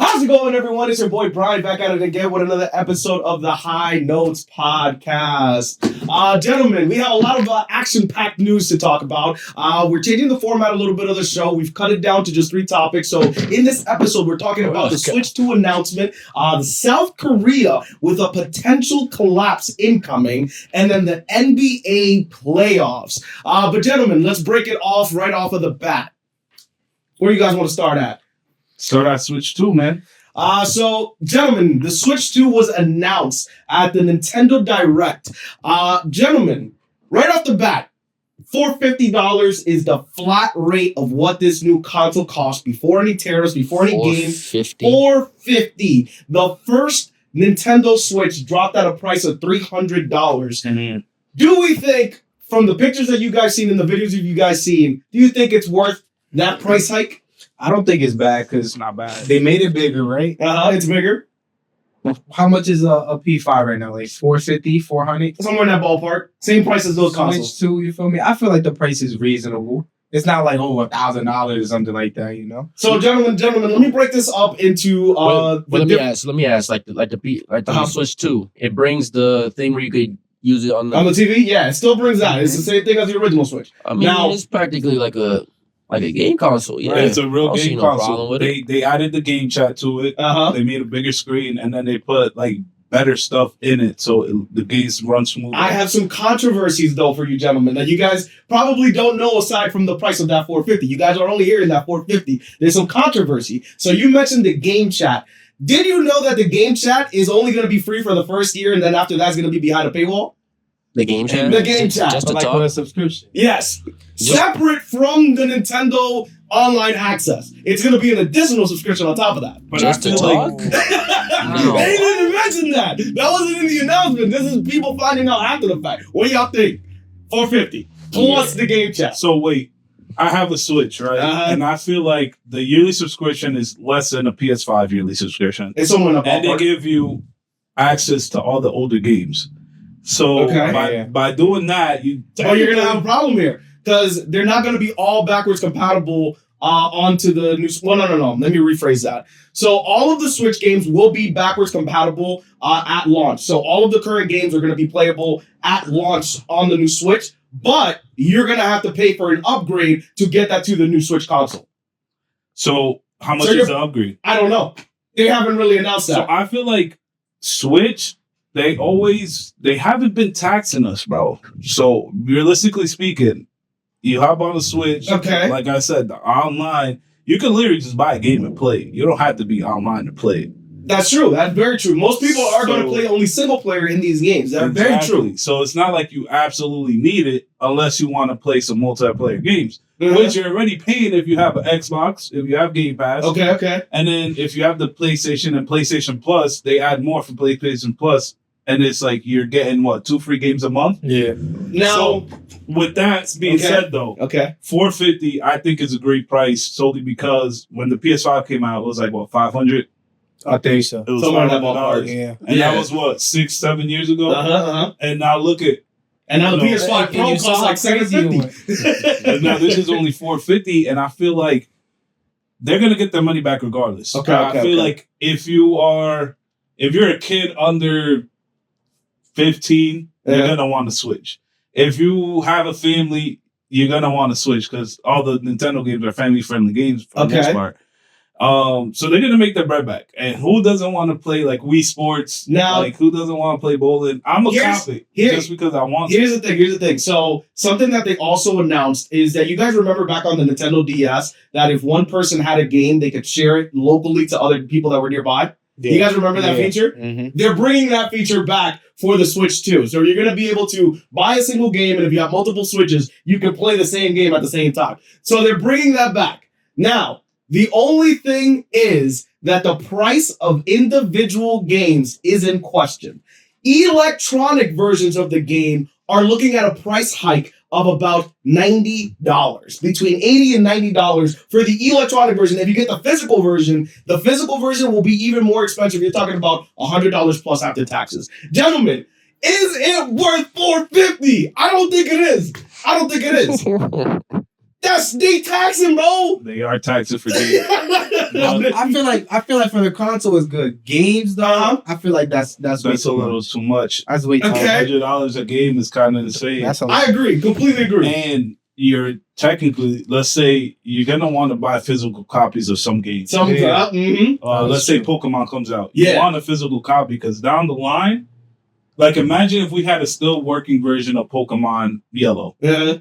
How's it going, everyone? It's your boy Brian back at it again with another episode of the High Notes Podcast. Gentlemen, we have a lot of action-packed news to talk about. We're changing the format a little bit of the show. We've cut it down to just 3 topics. So in this episode, we're talking about the Switch 2 announcement, South Korea with a potential collapse incoming, and then the NBA playoffs. But gentlemen, let's break it off right off of the bat. Where do you guys want to start at? Start at Switch 2, man. So, gentlemen, the Switch 2 was announced at the Nintendo Direct. Gentlemen, right off the bat, $450 is the flat rate of what this new console costs before any tariffs, before any games. $450. The first Nintendo Switch dropped at a price of $300. Mm-hmm. Do we think, from the pictures that you guys seen and the videos that you guys seen, do you think it's worth that price hike? I don't think it's bad because It's not bad. they made it bigger, right? It's bigger. How much is a P5 right now? Like 450, 400? Somewhere in that ballpark. Same price as those consoles. Switch 2, you feel me? I feel like the price is reasonable. It's not like $1,000 or something like that, you know? So, gentlemen, let me break this up into let me ask, like the Switch 2, it brings the thing where you could use it on the TV. Yeah, it still brings that. It's the same thing as the original Switch. I mean, Now- it's practically like a game console. Yeah, It's a real I don't see game no problem console. with it. They added the game chat to it. They made a bigger screen, and then they put like better stuff in it, so the games run smooth. I have some controversies though for you gentlemen that you guys probably don't know aside from the price of that $450. You guys are only hearing that $450. There's some controversy. So you mentioned the game chat. Did you know that the game chat is only going to be free for the first year, and then after that's going to be behind a paywall? The game chat. The game chat. Just to Like talk. for a subscription. Yes. Separate from the Nintendo online access. It's going to be an additional subscription on top of that. But Just I to feel talk. like They didn't even mention that. That wasn't in the announcement. This is people finding out after the fact. What do y'all think? $450 plus the game chat. So wait, I have a Switch, right? And I feel like the yearly subscription is less than a PS5 yearly subscription, It's somewhere in the and they ballpark. give you access to all the older games. So Okay. by doing that, you But you're gonna have a problem here because they're not gonna be all backwards compatible onto the new. Well, no. Let me rephrase that. So all of the Switch games will be backwards compatible at launch. So all of the current games are gonna be playable at launch on the new Switch. But you're gonna have to pay for an upgrade to get that to the new Switch console. So how much So is the upgrade? I don't know. They haven't really announced that. So I feel like Switch, they haven't been taxing us, bro. So realistically speaking, you hop on the Switch. Okay. Like I said, the online, you can literally just buy a game and play it. You don't have to be online to play it. That's true. That's very true. Most people are going to So- play only single player in these games. That's very true. So it's not like you absolutely need it unless you want to play some multiplayer games, Mhm. which you're already paying if you have an Xbox, if you have Game Pass. Okay. And then if you have the PlayStation and PlayStation Plus, they add more for PlayStation Plus. And it's like you're getting, 2 free games a month? Yeah. Now, So with that being Okay. said, though, okay. $450 I think is a great price solely because when the PS5 came out, it was like, 500? I think so. It was Somewhere in that $500. Yeah. And Yeah. that was 6-7 years ago? Uh-huh. And now look at, And now the No. PS5 And Pro you costs saw like how crazy it $750. and now this is only $450, and I feel like they're gonna get their money back regardless. Okay, I okay, feel okay. like if you're a kid under 15, Yeah. you're gonna want to switch. If you have a family, you're gonna want to switch because all the Nintendo games are family friendly games for the most Okay. part. So they're gonna make their bread back. And who doesn't want to play like Wii Sports? Now- like who doesn't want to play bowling? I'm a Here's- cop it here- just because I want to. Here's the thing. So something that they also announced is that you guys remember back on the Nintendo DS that if one person had a game, they could share it locally to other people that were nearby. You guys remember that feature? Mm-hmm. They're bringing that feature back for the Switch too. So you're going to be able to buy a single game, and if you have multiple Switches, you can play the same game at the same time. So they're bringing that back. Now, the only thing is that the price of individual games is in question. Electronic versions of the game are looking at a price hike of about $90, between $80 and $90 for the electronic version. If you get the physical version will be even more expensive. You're talking about $100 plus after taxes. Gentlemen, is it worth $450? I don't think it is. They taxing, bro. They are taxing for games. I feel like for the console is good. Games though, Uh-huh. I feel like that's way That's a too little much. too much. That's way too Okay. much. $100 a game is kind of insane. That's a I agree, completely agree. And you're technically, let's say, you're gonna want to buy physical copies of some games. Some, Yeah. Let's say Pokemon comes out. Yeah. You want a physical copy because down the line, like imagine if we had a still working version of Pokemon Yellow, Yeah.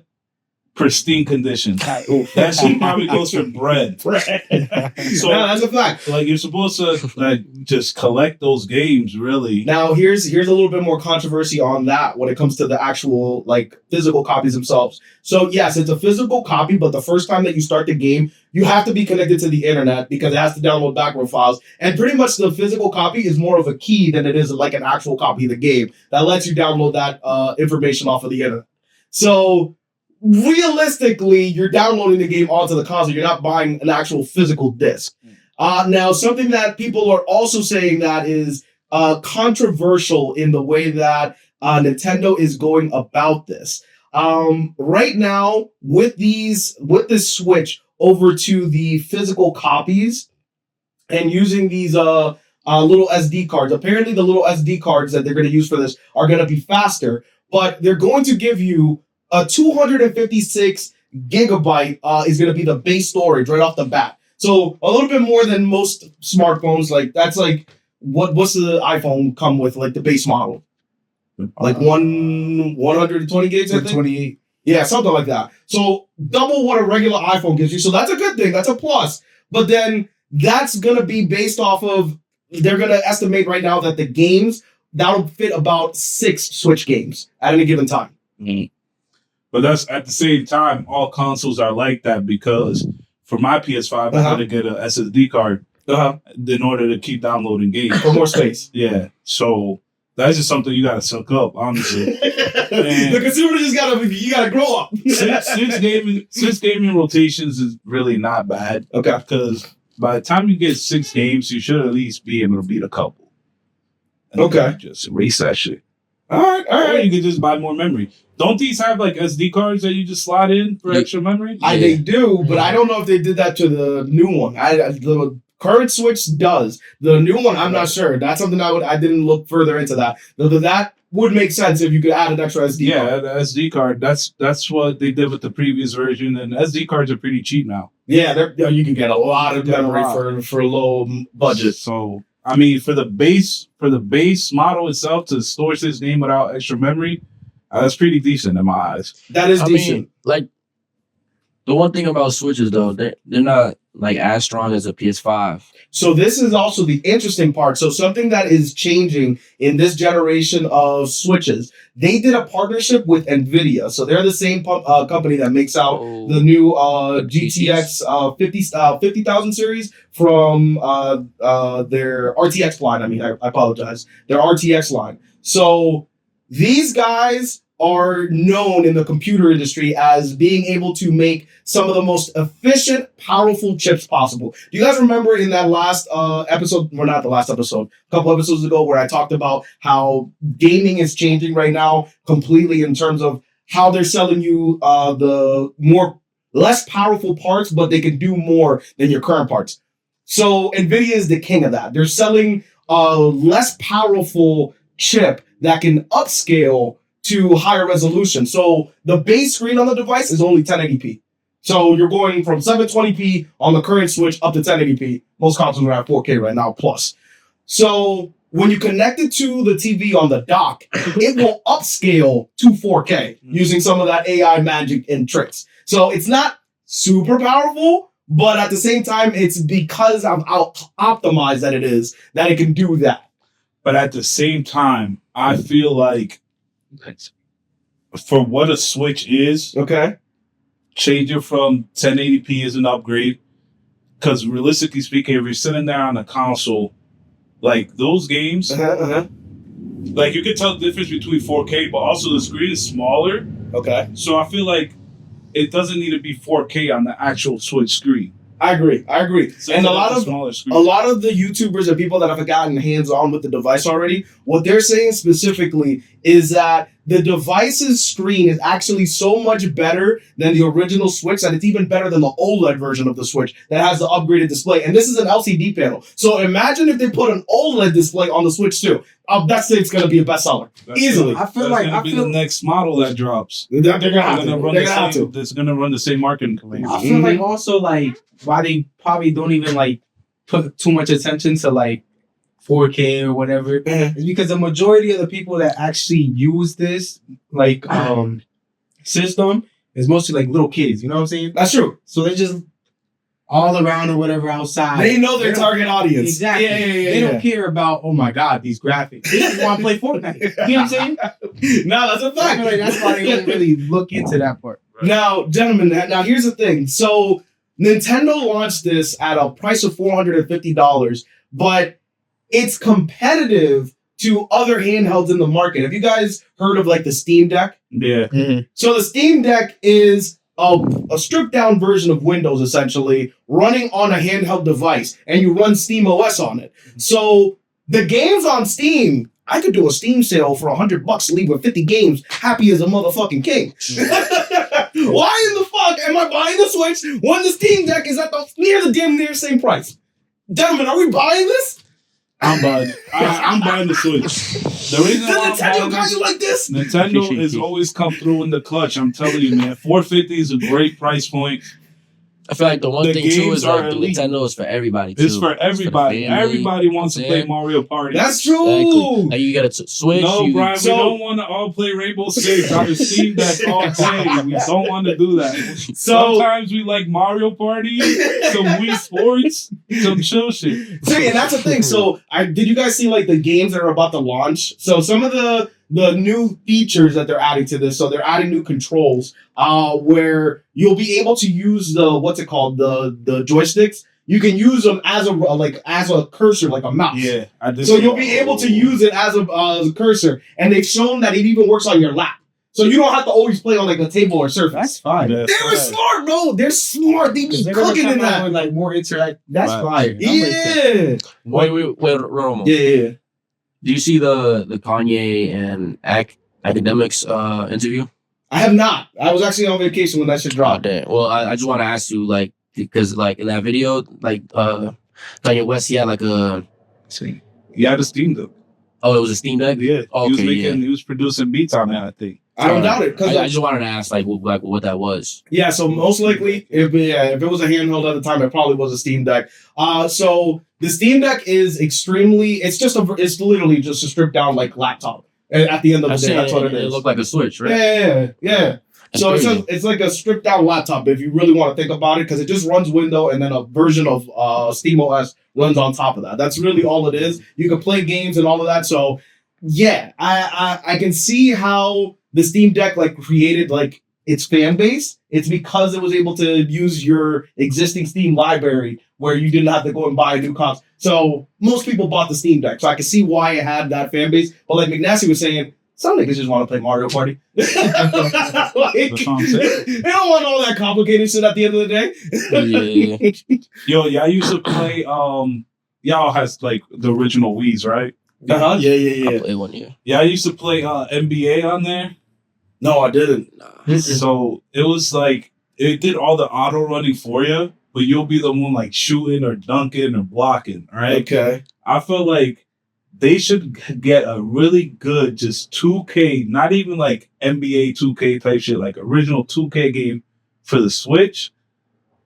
pristine condition. That shit probably goes for bread. So No, that's a fact. like you're supposed to like just collect those games, really. Now here's a little bit more controversy on that when it comes to the actual like physical copies themselves. So yes, it's a physical copy, but the first time that you start the game, you have to be connected to the internet because it has to download background files. And pretty much the physical copy is more of a key than it is like an actual copy of the game that lets you download that information off of the internet. So realistically, you're downloading the game onto the console. You're not buying an actual physical disc. Now, something that people are also saying that is controversial in the way that Nintendo is going about this. Right now, with this switch over to the physical copies and using these little SD cards, apparently the little SD cards that they're going to use for this are going to be faster, but they're going to give you a 256 gigabyte is going to be the base storage right off the bat. So a little bit more than most smartphones. Like that's like what's the iPhone come with, like the base model? Like 120 gigs, I think? 28. Yeah, something like that. So double what a regular iPhone gives you. So that's a good thing. That's a plus. But then that's going to be based off of, they're going to estimate right now that the games, that'll fit about 6 Switch games at any given time. But that's at the same time, all consoles are like that because for my PS5, I had to get a SSD card in order to keep downloading games. For more space. Yeah. So that's just something you gotta suck up, honestly. The consumer just gotta grow up. Six gaming rotations is really not bad. Okay. Because by the time you get 6 games, you should at least be able to beat a couple. And Okay. Just erase that shit. All right. Or you could just buy more memory. Don't these have like SD cards that you just slide in for extra memory? They do, but I don't know if they did that to the new one. The current Switch does. The new one, I'm not sure. That's something I didn't look further into that. That would make sense if you could add an extra SD card. Yeah, the SD card. That's what they did with the previous version, and SD cards are pretty cheap now. Yeah, you can get a lot of memory for low budget. So I mean, for the base model itself to store this game without extra memory, that's pretty decent in my eyes. That is decent. mean, like the one thing about Switches though, they're not like as strong as a PS5. So this is also the interesting part. So something that is changing in this generation of Switches, they did a partnership with NVIDIA. So they're the same company that makes out the new GTX 50,000 series from their RTX line. I mean, I apologize. Their RTX line. So these guys are known in the computer industry as being able to make some of the most efficient, powerful chips possible. Do you guys remember in that last episode, well, not the last episode, a couple episodes ago, where I talked about how gaming is changing right now completely in terms of how they're selling you the less powerful parts, but they can do more than your current parts. So NVIDIA is the king of that. They're selling a less powerful chip that can upscale to higher resolution. So the base screen on the device is only 1080p. So you're going from 720p on the current Switch up to 1080p. Most consoles are at 4K right now plus. So when you connect it to the TV on the dock, it will upscale to 4K using some of that AI magic and tricks. So it's not super powerful, but at the same time, it's because of how optimized that it can do that. But at the same time, I feel like for what a Switch is, Okay. changing from 1080p is an upgrade. Because realistically speaking, if you're sitting there on a console, like those games, like you can tell the difference between 4K, but also the screen is smaller. Okay. So I feel like it doesn't need to be 4K on the actual Switch screen. I agree. And a lot of smaller screen. a lot of the YouTubers and people that have gotten hands-on with the device already, what they're saying specifically is that the device's screen is actually so much better than the original Switch that it's even better than the OLED version of the Switch that has the upgraded display. And this is an LCD panel. So imagine if they put an OLED display on the Switch too. That's it's going to be a bestseller. Easily. I feel That's like gonna be the next model that drops. They're going to have to. They're They're going to have to. It's gonna run the same marketing campaign. I feel like also like why they probably don't even like put too much attention to like 4K or whatever is because the majority of the people that actually use this like system is mostly like little kids. You know what I'm saying? That's true. So they're just all around or whatever outside. They know their They don't- target audience. Exactly. Yeah. They don't care about, oh my God, these graphics. They just want to play Fortnite. You know what I'm saying? No, that's a I fact. feel like that's why they don't really look into that part. Now, gentlemen, now here's the thing. So Nintendo launched this at a price of $450, but it's competitive to other handhelds in the market. Have you guys heard of like the Steam Deck? Yeah. So the Steam Deck is a stripped down version of Windows, essentially, running on a handheld device, and you run Steam OS on it. So the games on Steam, I could do a Steam sale for $100, leave with 50 games, happy as a motherfucking king. Why in the fuck am I buying the Switch when the Steam Deck is at the near the damn near same price? Gentlemen, are we buying this? I'm buying. I'm buying the Switch. The reason Did why I'm Nintendo buying got this, you like this? Nintendo has always come through in the clutch. I'm telling you, man. 450 is a great price point. I feel like the one The thing too games is are like elite. Nintendo is for everybody too. It's for everybody. family. Everybody wants to play Yeah. Mario Party. That's true. Exactly. Like you get a Switch. No, you, Brian, so- we don't want to all play Rainbow Six on the Steam Deck all day. We don't want to do that. So- Sometimes we like Mario Party, some Wii Sports, some chill shit. See, and that's the thing. So, did you guys see like the games that are about to launch? So, some of the new features that they're adding to this. So, they're adding new controls, where you'll be able to use the joysticks. You can use them as a cursor, like a mouse. Yeah, I did. So you'll be able to use it as a cursor, and they've shown that it even works on your lap. So you don't have to always play on like a table or surface. That's fine. Yeah, They're smart, bro. They're smart. They be They're gonna cooking come in out that. with like more interact. That's Right. fire. I'm with that. Yeah. wait, Romo. Yeah. Do you see the Kanye and academics interview? I have not. I was actually on vacation when that shit Oh, dropped. damn. Well, I just want to ask you, like, because like in that video, like Kanye West, he had like a Yeah, the Steam Deck. it was a Steam Deck. Yeah, Okay, he was producing beats on that. I think. I don't doubt it. I Because just wanted to ask like what that was. yeah, so most likely, if it was a handheld at the time, it probably was a Steam Deck. So the Steam Deck is extremely. It's literally just a stripped down like laptop. At the end of the day, that's what it It is. looked like a Switch, right? Yeah. That's So crazy. it's like a stripped down laptop if you really want to think about it, because it just runs Windows and then a version of Steam OS runs on top of that. That's really all it is. You can play games and all of that. So yeah, I can see how the Steam Deck like created like its fan base. It's because it was able to use your existing Steam library where you didn't have to go and buy a new console. So most people bought the Steam Deck. So I can see why it had that fan base. But like McNasty was saying, some niggas just want to play Mario Party. Like, That's what I'm saying. they don't want all that complicated shit at the end of the day. Yeah. Yo, y'all used to play. Y'all has like the original Wii's, right? Yeah. I played one year. Yeah, I used to play NBA on there. No, I didn't. So it was like it did all the auto running for you, but you'll be the one like shooting or dunking or blocking. All right. Okay. I felt like they should get a really good just 2K, not even like NBA 2K type shit, like original 2K game for the Switch,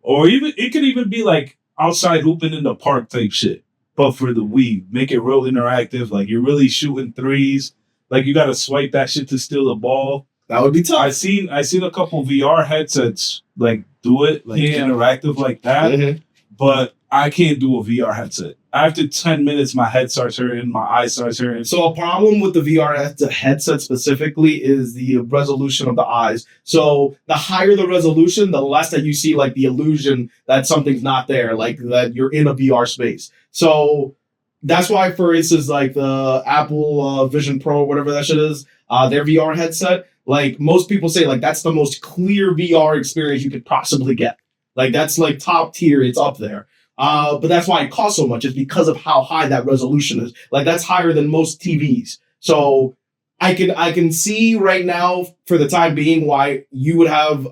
or even it could even be like outside hooping in the park type shit, but for the Wii, make it real interactive. Like you're really shooting threes. Like you got to swipe that shit to steal the ball. That would be tough. I seen a couple VR headsets like do it like interactive like that, Mhm. but I can't do a VR headset. After 10 minutes, my head starts hurting, my eyes starts hurting. So a problem with the VR headset specifically is the resolution of the eyes. So the higher the resolution, the less that you see like the illusion that something's not there, like that you're in a VR space. So that's why, for instance, like the Apple Vision Pro, whatever that shit is, their VR headset, like most people say, like that's the most clear VR experience you could possibly get. Like that's like top tier. It's up there. But that's why it costs so much. It's because of how high that resolution is. Like that's higher than most TVs. So I can see right now for the time being why you would have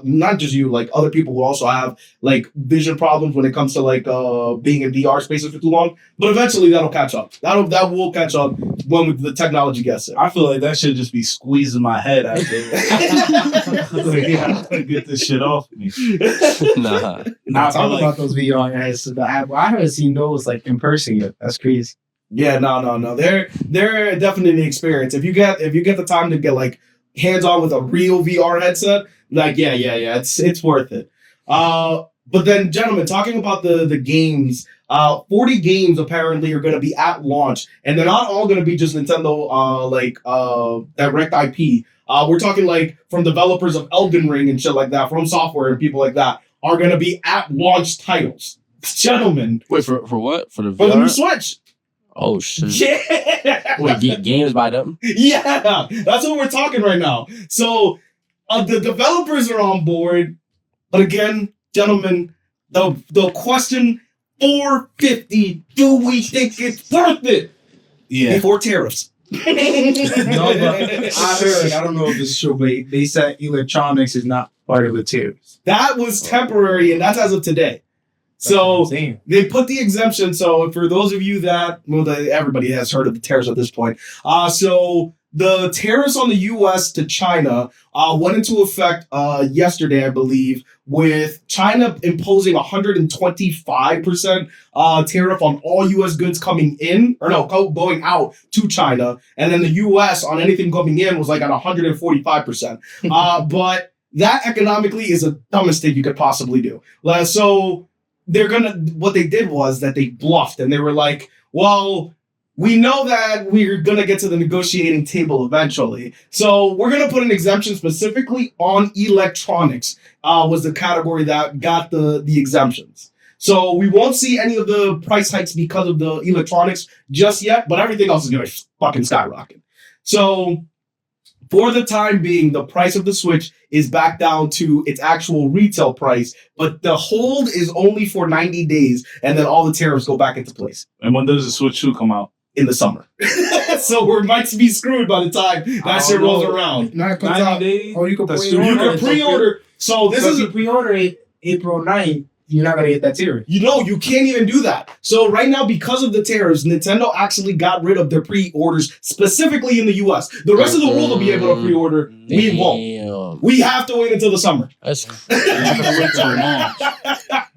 not just you, like other people will also have like vision problems when it comes to like being in VR spaces for too long. But eventually that'll catch up. That will catch up when the technology gets there. I feel like that should just be squeezing my head out there. Like, yeah, I get this shit off me. Nah. Nah, Talk but, about those VR ads. I haven't seen those like in person yet. That's crazy. Yeah, no. They're definitely an experience. If you get the time to get like hands on with a real VR headset, like yeah, it's worth it. But then, gentlemen, talking about the games, 40 games apparently are going to be at launch, and they're not all going to be just Nintendo direct IP. We're talking like from developers of Elden Ring and shit like that, from software and people like that are going to be at launch titles. Gentlemen, Wait, for what? For the for the VR? new Switch. Oh shit. Yeah. Wait, games by them? Yeah, that's what we're talking right now. So the developers are on board, but again, gentlemen, the question $450, do we think it's worth it yeah. before tariffs? No, but I heard. I don't know if it's true, but they said electronics is not part of the tiers. That was temporary, and that's as of today. That's what I'm So saying. they put the exemption. So for those of you that, everybody has heard of the tariffs at this point. So the tariffs on the U.S. to China went into effect yesterday, I believe, with China imposing 125% tariff on all U.S. goods coming in, going out to China. And then the U.S. on anything coming in was like at 145%. But that economically is the dumbest thing you could possibly do. So what they did was that they bluffed and they were like, well, we know that we're going to get to the negotiating table eventually. So we're going to put an exemption specifically on electronics, was the category that got the exemptions. So we won't see any of the price hikes because of the electronics just yet, but everything else is going to fucking skyrocket. So for the time being, the price of the Switch is back down to its actual retail price, but the hold is only for 90 days, and then all the tariffs go back into place And when does the Switch 2 come out? in the summer. So we might be screwed by the time that shit rolls around. No, it comes 90 out. days? Or you can That's pre-order. You super- can pre-order. So this So if is you pre-order it April 9th, you're not gonna get that tier. you can't even do that. So right now, because of the tariffs, Nintendo actually got rid of their pre-orders specifically in the US. The rest of the world will be able to pre-order. We won't. Damn. We have to wait until the summer. That's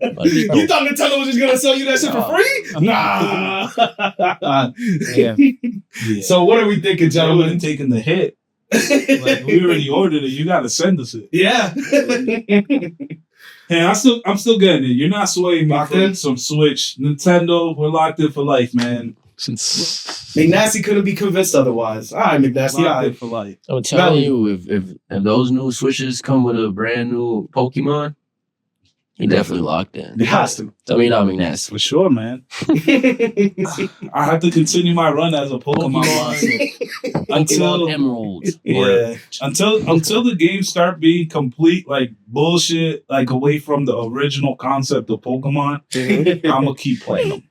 You thought Nintendo was just gonna sell you that shit for free? Nah. Yeah. So what are we thinking, Gentlemen, gentlemen? taking the hit. Like, we already ordered it. You got to send us it. Yeah. Hey, I'm still getting it. You're not swaying me Locked from in? some Switch. Nintendo, we're locked in for life, man. McNasty couldn't be convinced otherwise. All right, McNasty. All Locked in right. for life. I'm telling you, if those new Switches come with a brand new Pokemon, he definitely locked in. It has to. I mean, not McNasty. For sure, man. I have to continue my run as a Pokemon monster. Pokemon Emeralds. Yeah. Until the games start being complete like bullshit, like away from the original concept of Pokemon, I'm gonna keep playing them.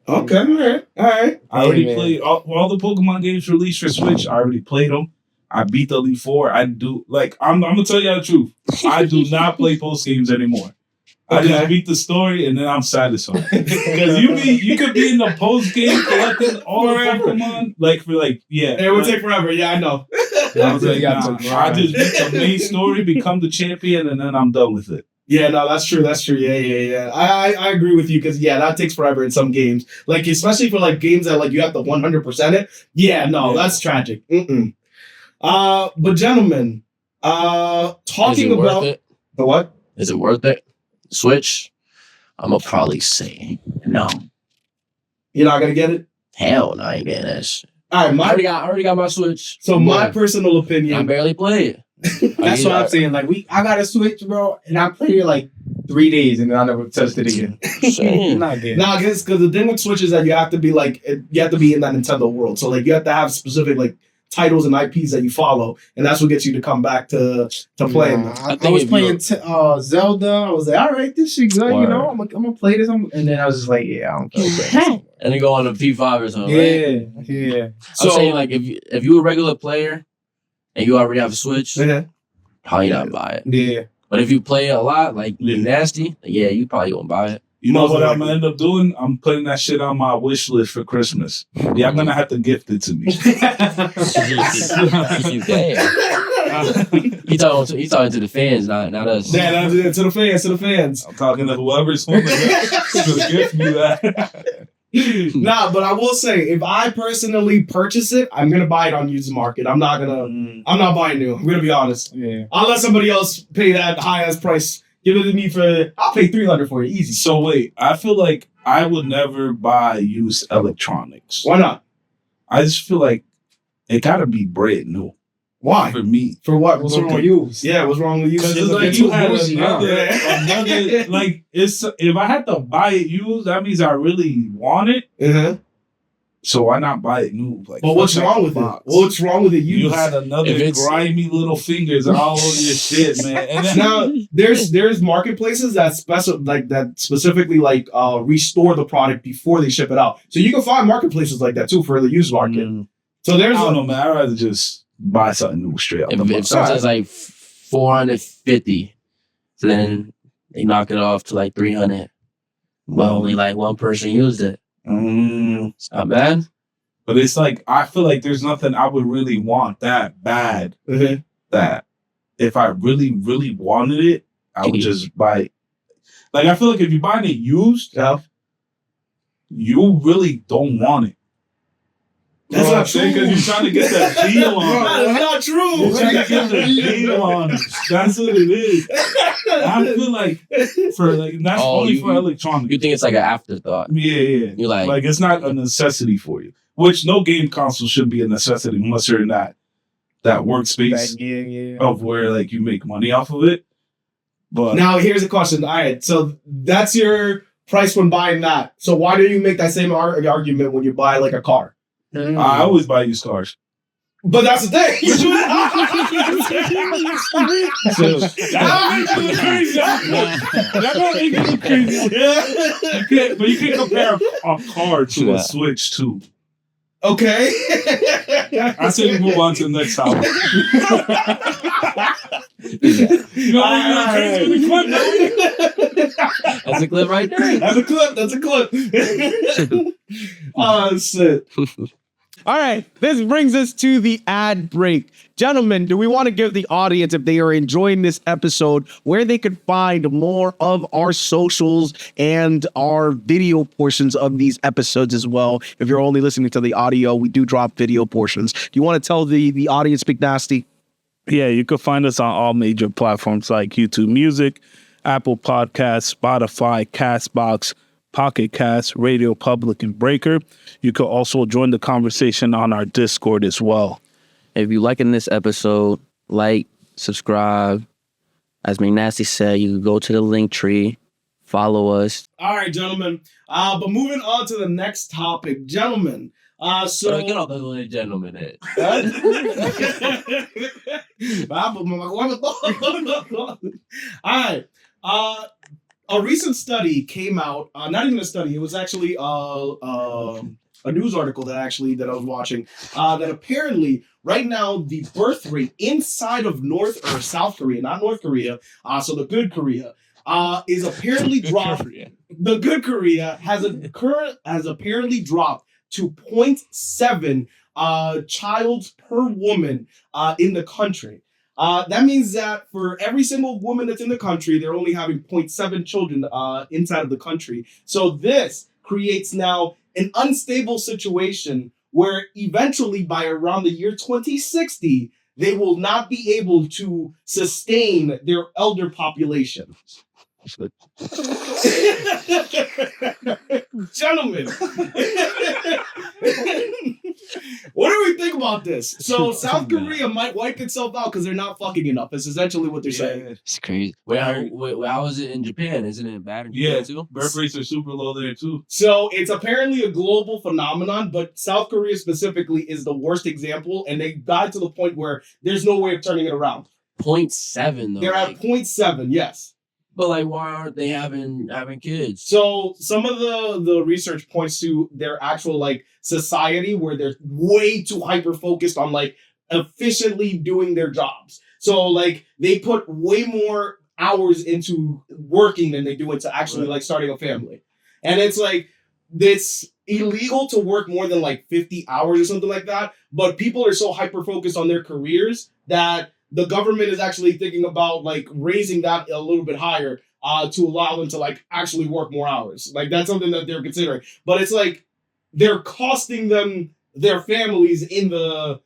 Okay, all right. I already man. played all the Pokemon games released for Switch. I already played them. I beat the Elite Four. I'm gonna tell you the truth. I do not play post games anymore. I Okay. just beat the story and then I'm satisfied. Because you could be in the post game collecting all the Forever. Pokemon yeah. It would take forever. Yeah, I know. I was like, You got nah, to I grind. just beat the main story, become the champion, and then I'm done with it. Yeah, no, that's true. That's true. Yeah. I agree with you because that takes forever in some games. Like especially for like games that like you have to 100% it. Yeah, no, Yeah. that's tragic. But gentlemen, Is talking it worth about it? the what? Is it worth it? Switch? I'm gonna probably say no. You're not gonna get it. Hell no, I ain't getting that shit. All right, I already got my Switch. so my Boom. personal I opinion. barely play it. That's what I'm saying. Like I got a Switch, bro, and I played it like 3 days, and then I never touched it again. saying. I'm not getting. Nah, because the thing with Switch is that you have to be like you have to be in that Nintendo world. So like you have to have specific like titles and IPs that you follow, and that's what gets you to come back to playing them. I was playing Zelda. I was like, all right, this shit good. You know, I'm gonna play this. And then I was just like, yeah, I don't play this. And then go on the P5 or something. Right? Yeah. I'm saying like if you a regular player and you already have a Switch, probably not buy it. Yeah. But if you play a lot, like nasty, yeah, you probably gonna buy it. You know what I'm gonna end up doing? I'm putting that shit on my wish list for Christmas. Yeah, I'm gonna have to gift it to me. He's talking to the fans, not us. Yeah, to the fans. I'm talking to whoever's going to gift me that. Nah, but I will say, if I personally purchase it, I'm gonna buy it on used market. I'm not buying new. I'm gonna be honest. Yeah. I'll let somebody else pay that high ass price. Give it to me I'll pay $300 for it, easy. So wait, I feel like I would never buy used electronics. Why not? I just feel like it gotta be brand new. Why? For me. For what? What's wrong with you? Yeah, what's wrong with you? Because it's like you had another like it's if I had to buy it used, that means I really want it. Uh-huh. So why not buy it new? Like, but what's wrong with it? What's wrong with it? You had another grimy little fingers all over your shit, man. And then, now there's marketplaces that specifically restore the product before they ship it out. So you can find marketplaces like that too for the used market. So there's I don't know, man. I'd rather just buy something new straight out. If something's like $450, so then they knock it off to like $300. But only like one person used it. It's not bad. But it's like, I feel like there's nothing I would really want that bad that if I really, really wanted it, I would just buy it. Like, I feel like if you're buying it used, you really don't want it. That's not true. Because you're trying to get that deal on it. That's not true. You're trying to get the deal on it. That's what it is. I feel like that's only for electronics. You think it's like an afterthought? Yeah. You're like it's not a necessity for you. Which no game console should be a necessity unless you're in that workspace of where like you make money off of it. But now here's a question. All right, so that's your price when buying that. So why do you make that same argument when you buy like a car? I always buy used cars. But that's the thing. But you can compare a car to a Switch too. Okay. I say we move on to the next topic. That's a clip right there. That's a clip. Oh, shit. All right, this brings us to the ad break. Gentlemen, do we want to give the audience, if they are enjoying this episode, where they could find more of our socials and our video portions of these episodes as well? If you're only listening to the audio, we do drop video portions. Do you want to tell the audience, Big Nasty? Yeah, you can find us on all major platforms like YouTube Music, Apple Podcasts, Spotify, Castbox, Pocket Cast, Radio Public, and Breaker. You can also join the conversation on our Discord as well. If you liking this episode, like, subscribe. As McNasty said, you can go to the link tree, follow us. All right, gentlemen. But moving on to the next topic, gentlemen. So get off the gentleman head. All right. A recent study came out. Not even a study. It was actually a news article that I was watching. That apparently right now the birth rate inside of South Korea, not North Korea. So the good Korea is apparently dropped. The good Korea has apparently dropped to 0.7 childs per woman in the country. That means that for every single woman that's in the country, they're only having 0.7 children inside of the country. So this creates now an unstable situation where eventually by around the year 2060, they will not be able to sustain their elder population. Gentlemen, what are we think about this? So South Korea might wipe itself out because they're not fucking enough. That's essentially what they're saying. It's crazy. How is it in Japan? Isn't it bad in Japan too? Birth rates are super low there too. So it's apparently a global phenomenon, but South Korea specifically is the worst example, and they got to the point where there's no way of turning it around. 0.7 though. They're at 0.7, yes. But like, why aren't they having kids? So some of the research points to their actual like society where they're way too hyper focused on like efficiently doing their jobs. So like they put way more hours into working than they do into actually like starting a family. And it's like it's illegal to work more than like 50 hours or something like that. But people are so hyper focused on their careers that the government is actually thinking about like raising that a little bit higher to allow them to like actually work more hours. Like that's something that they're considering. But it's like they're costing them their families in the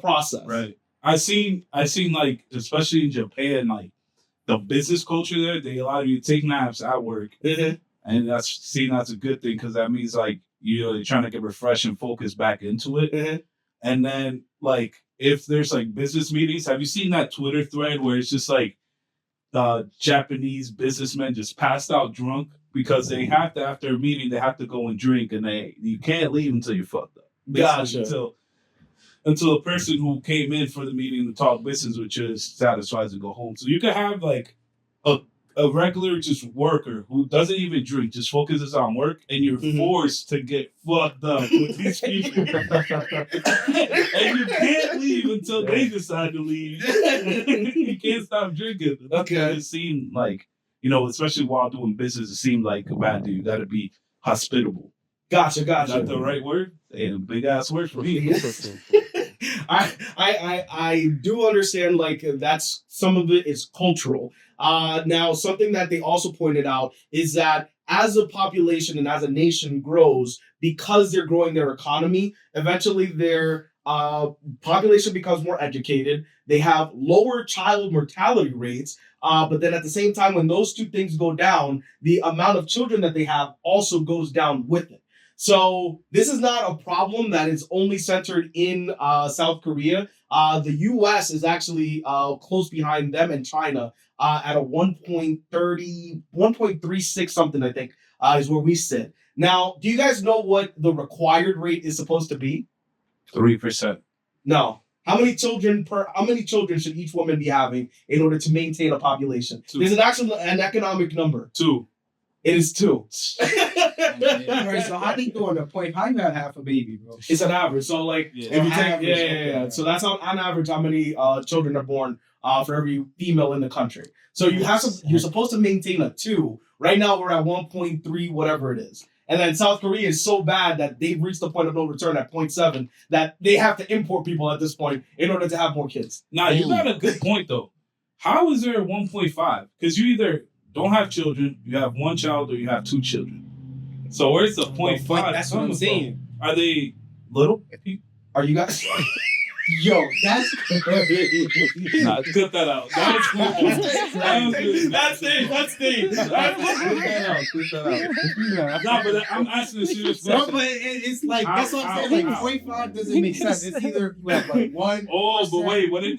process. Right. I seen like, especially in Japan, like the business culture there, they allow you to take naps at work. Mm-hmm. And that's seen as a good thing because that means like you're trying to get refreshed and focus back into it. Mm-hmm. And then like if there's like business meetings, have you seen that Twitter thread where it's just like Japanese businessmen just passed out drunk because they have to, after a meeting, they have to go and drink, and you can't leave until you're fucked up. Gotcha. Until the person who came in for the meeting to talk business with you is satisfied to go home. So you could have like a regular just worker who doesn't even drink, just focuses on work, and you're forced to get fucked up with these people. And you can't leave until they decide to leave. You can't stop drinking. That's what it seemed like, especially while doing business, it seemed like a bad dude. You gotta be hospitable. Gotcha. Is that the right word? And big ass word for me. I do understand like that's some of it is cultural. Now something that they also pointed out is that as a population and as a nation grows, because they're growing their economy, eventually their population becomes more educated. They have lower child mortality rates. But then at the same time, when those two things go down, the amount of children that they have also goes down with it. So this is not a problem that is only centered in South Korea. The U.S. is actually close behind them and China at a 1.36 something, I think, is where we sit. Now, do you guys know what the required rate is supposed to be? 3%. No. How many children should each woman be having in order to maintain a population? 2. There's an economic number. 2. It is 2. Right, so how they doing a point? How you got half a baby, bro? It's an average. So like if you take yeah. So that's on average how many children are born for every female in the country. So you're supposed to maintain a 2. Right now we're at 1.3, whatever it is. And then South Korea is so bad that they've reached the point of no return at 0.7 that they have to import people at this point in order to have more kids. Now, you got a good point, though. How is there 1.5? Because you either don't have children, you have one child, or you have 2 children. So where's the 0.5? That's what I'm saying. Are they little? Are you guys? Yo, that's Nah, cut that out. That was cool. That's it. Nah, but I'm asking a serious no, question. but it's like that's what I'm saying. Like 0.5 doesn't make sense. It's either you have like 1. Oh, but wait. What if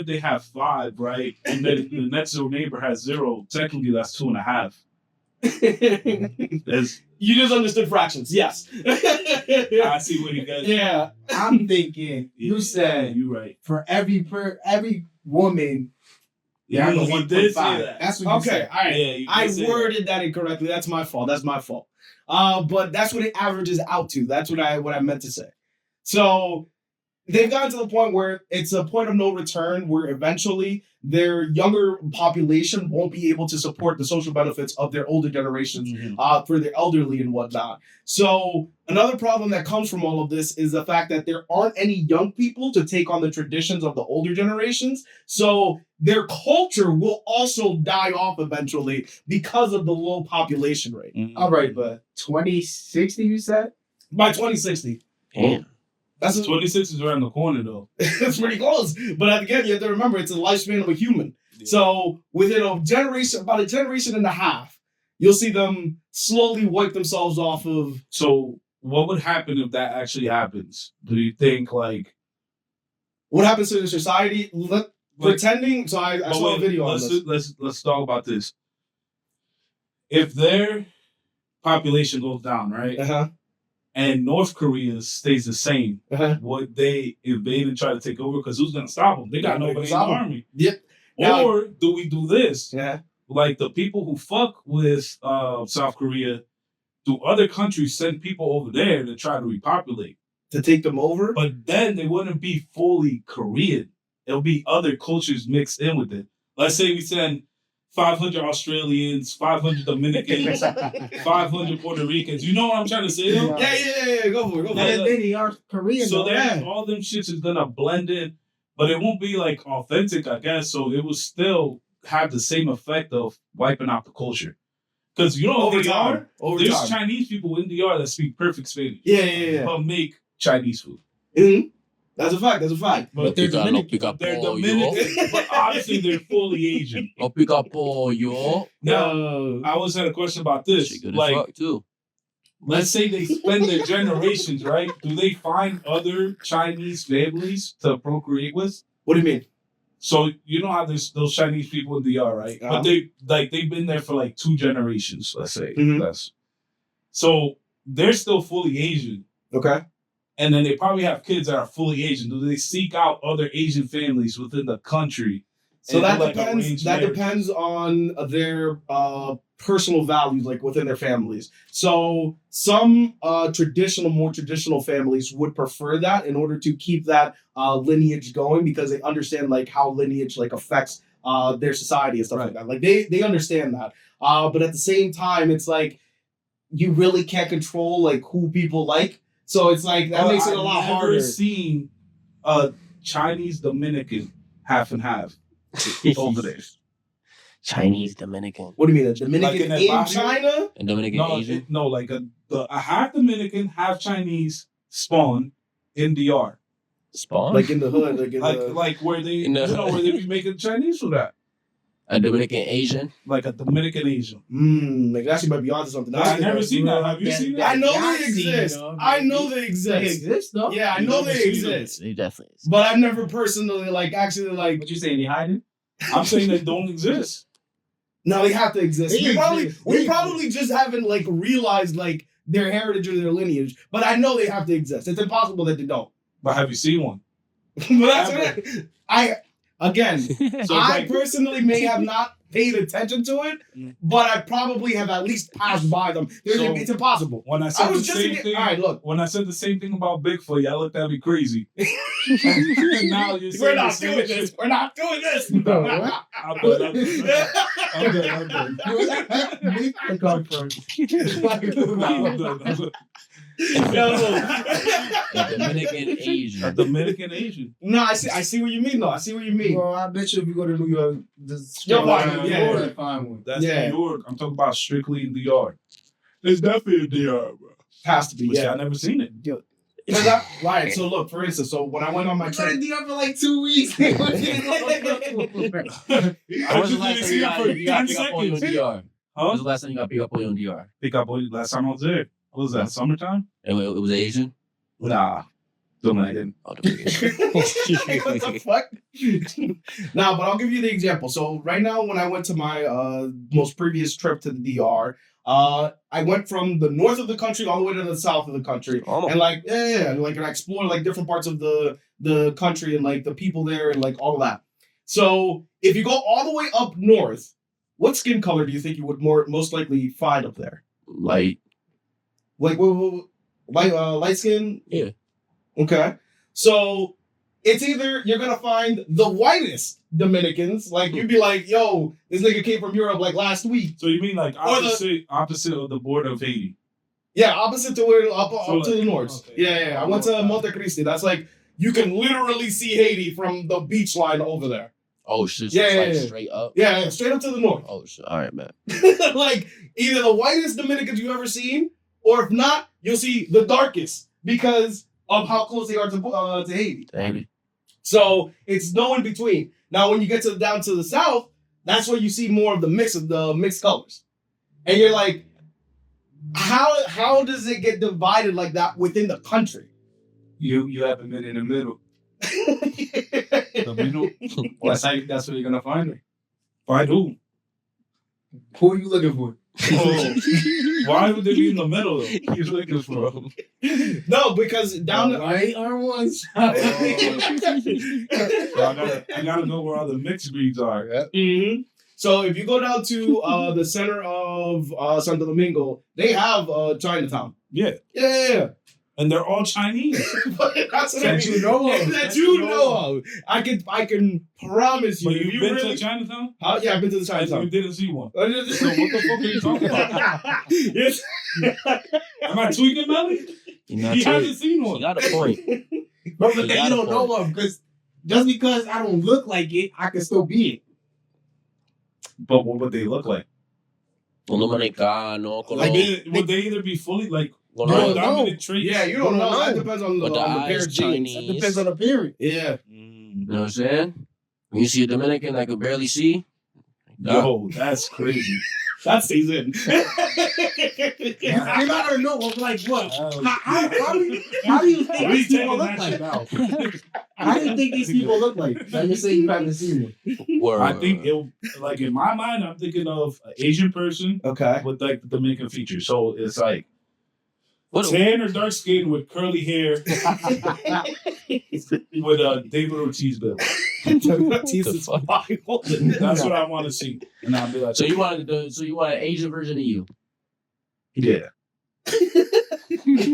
they have 5, right? And then the next door neighbor has 0. Technically, that's 2.5. You just understood fractions. Yes. I see what you guys. Yeah. I'm thinking you said you're right. for every woman. Yeah, you you did say that. That's what you said. All right. Yeah, I worded that incorrectly. That's my fault. But that's what it averages out to. That's what I meant to say. So they've gotten to the point where it's a point of no return, where eventually their younger population won't be able to support the social benefits of their older generations for their elderly and whatnot. So another problem that comes from all of this is the fact that there aren't any young people to take on the traditions of the older generations. So their culture will also die off eventually because of the low population rate. All right, but 2060 you said? By 2060. Damn. That's 26 is around the corner, though. It's pretty close. But again, you have to remember it's the lifespan of a human. Yeah. So within about a generation and a half, you'll see them slowly wipe themselves off of. So what would happen if that actually happens? Do you think like What happens to the society? Pretending. So I saw a video on this. Let's talk about this. If their population goes down, right, and North Korea stays the same, would they invade and try to take over? Because who's gonna stop them? They got nobody in the army. Yep. Or do we do this? Yeah. Like the people who fuck with South Korea, do other countries send people over there to try to repopulate? To take them over? But then they wouldn't be fully Korean. It'll be other cultures mixed in with it. Let's say we send 500 Australians, 500 Dominicans, 500 Puerto Ricans. You know what I'm trying to say? Though? Yeah. Go for it. And then they are Korean. So though. then all them shits is gonna blend in, but it won't be like authentic, I guess. So it will still have the same effect of wiping out the culture. Because you know, Over DR, time. there's Chinese people in DR that speak perfect Spanish. Yeah. But make Chinese food. Mm-hmm. That's a fact. But they're Dominican. They're Dominican, but obviously they're fully Asian. No pica pollo. Now, I always had a question about this. She good as Like, fuck too. let's say they spend their generations, right? Do they find other Chinese families to procreate with? What do you mean? So you know how there's those Chinese people in DR, right? Uh-huh. But they've been there for like 2 generations, let's say. Mhm. So they're still fully Asian. Okay. And then they probably have kids that are fully Asian. Do they seek out other Asian families within the country? So and that like depends. arrange That marriage? depends on their personal values, like within their families. So some more traditional families would prefer that in order to keep that lineage going, because they understand like how lineage like affects their society and stuff like that. Like they understand that. But at the same time, it's like you really can't control like who people like. So it's like that makes it a lot harder. I've never seen a Chinese Dominican half and half over there. Chinese, Dominican, What do you mean? A Dominican Like in in Ecuador? China? and Dominican Asian. Like a half Dominican, half Chinese spawn in DR. Spawn? Like in the hood, like in the... Like where they In the- where they be making Chinese food at. A Dominican Asian. Like a Dominican Asian. Like actually might be onto something. I've never seen that. Have you seen I that? know I've they seen, exist. though. I know they They exist. exist though. Yeah, I You know never they seen them. exist. He definitely is. But I've never personally like actually like What you saying? They hiding? I'm saying they don't exist. no, they have to exist. They exist. We They probably just haven't like realized like their heritage or their lineage. But I know they have to exist. It's impossible that they don't. But have you seen one? But that's what I again. So I like, personally may have not paid attention to it, but I probably have at least passed by them. So- It's impossible. when I I said the was just same thing, all right. Look, when I said the same thing about Bigfoot, y'all looked at me crazy. And now you're saying we're the not same doing shit. this. We're not doing this. No, what? I'm good. I'm good. Where they come from? I'm good. A Dominican A Asian. Dominican Asian. No, I see what you mean though. I see what you mean. Well, I bet you if you go to New York, You'll find one, yeah. you'll find one. That's Yeah. New York. I'm talking about strictly in DR. It's definitely in DR, bro. Has to be, But yeah. I've never seen it. Right. So look, for instance, so when I went on my I tried to trip, do that for like 2 weeks. I When's the just last didn't time see you it for got 10 pick up pollo in seconds. DR? Huh? When's the last time you got pick up pollo in DR? Pick up last time I was there. What was that? Summertime? It was Asian. Nah. Dominican. Oh, Dominican. what the fuck? Nah, but I'll give you the example. So right now, when I went to my most previous trip to the DR, I went from the north of the country all the way to the south of the country, and like and I explored like different parts of the country and like the people there and like all of that. So if you go all the way up north, what skin color do you think you would most likely find up there? Light. Like light skin? Yeah. Okay. So it's either you're gonna find the whitest Dominicans, like you'd be like, yo, this nigga came from Europe like last week. So you mean like Or the- opposite of the border of Haiti? Yeah, opposite to where up So, to the like, north. okay. Yeah. I went to Monte Cristi. That's like you can literally see Haiti from the beach line over there. Oh shit. Yeah, It's like yeah. straight up. Yeah, straight up to the north. Oh shit. All right, man. Like either the whitest Dominicans you've ever seen, or if not, you'll see the darkest because of how close they are to Haiti. Dang. So it's no in between. Now, when you get down to the south, that's where you see more of the mixed colors, and you're like, How does it get divided like that within the country? You haven't been in the middle. The middle. That's where you're gonna find me. Find who? Who are you looking for? Oh, why would they be in the middle though? He's looking for him. No, because down the right are ones. I gotta know where all the mixed breeds are. Yeah. Mhm. So if you go down to the center of Santo Domingo, they have Chinatown. Yeah. Yeah. And they're all Chinese. That's what That you know of. That you know of. I can promise you. But If you've you been really, to Chinatown? yeah, I've been to the And you Chinatown. didn't see one. So So what the fuck are you talking about? Yes. Am I tweaking, Melly? You're not He tweaking. hasn't seen You one. got a point. But You that got you a don't know of, because just because I don't look like it, I can still be it. But what would they look like? Un dominicano, con Like, los- would they either be fully like con No, los- no. dominant traits? Yeah, you don't know. That depends on the, But the on the pair eyes of jeans. Chinese. That depends on the period. Yeah. You know what I'm saying? When you see a Dominican that can barely see, Yo, that's crazy. That stays in. You gotta know of like what? Oh, How do you think Why these you people taking look that shit like? out? How do you think these people look like? Like you say you haven't seen one. word. I think it, like in my mind, I'm thinking of an Asian person Okay. with like the Dominican features. So it's like What? tan or dark skin with curly hair with a David Ortiz bill. Jesus fuck? wild. That's what I want to see, and I'll be like, So you want an Asian version of you? yeah.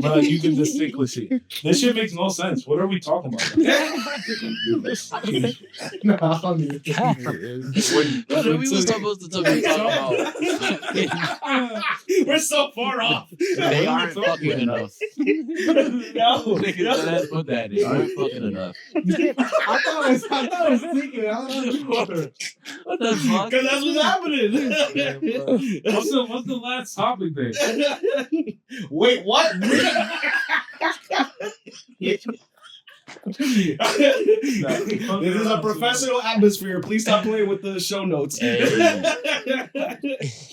But you can distinctly see it. This shit makes no sense. What are we talking about? No, I don't even think What are we was supposed to talk about? We're so far off. They aren't fucking enough. No. Niggas that put that. They aren't fucking enough. I thought it was thinking. I don't know. What the fuck? Because that's what's happening. What's the last topic there? Wait, what? This is a professional atmosphere. Please stop playing with the show notes. Hey.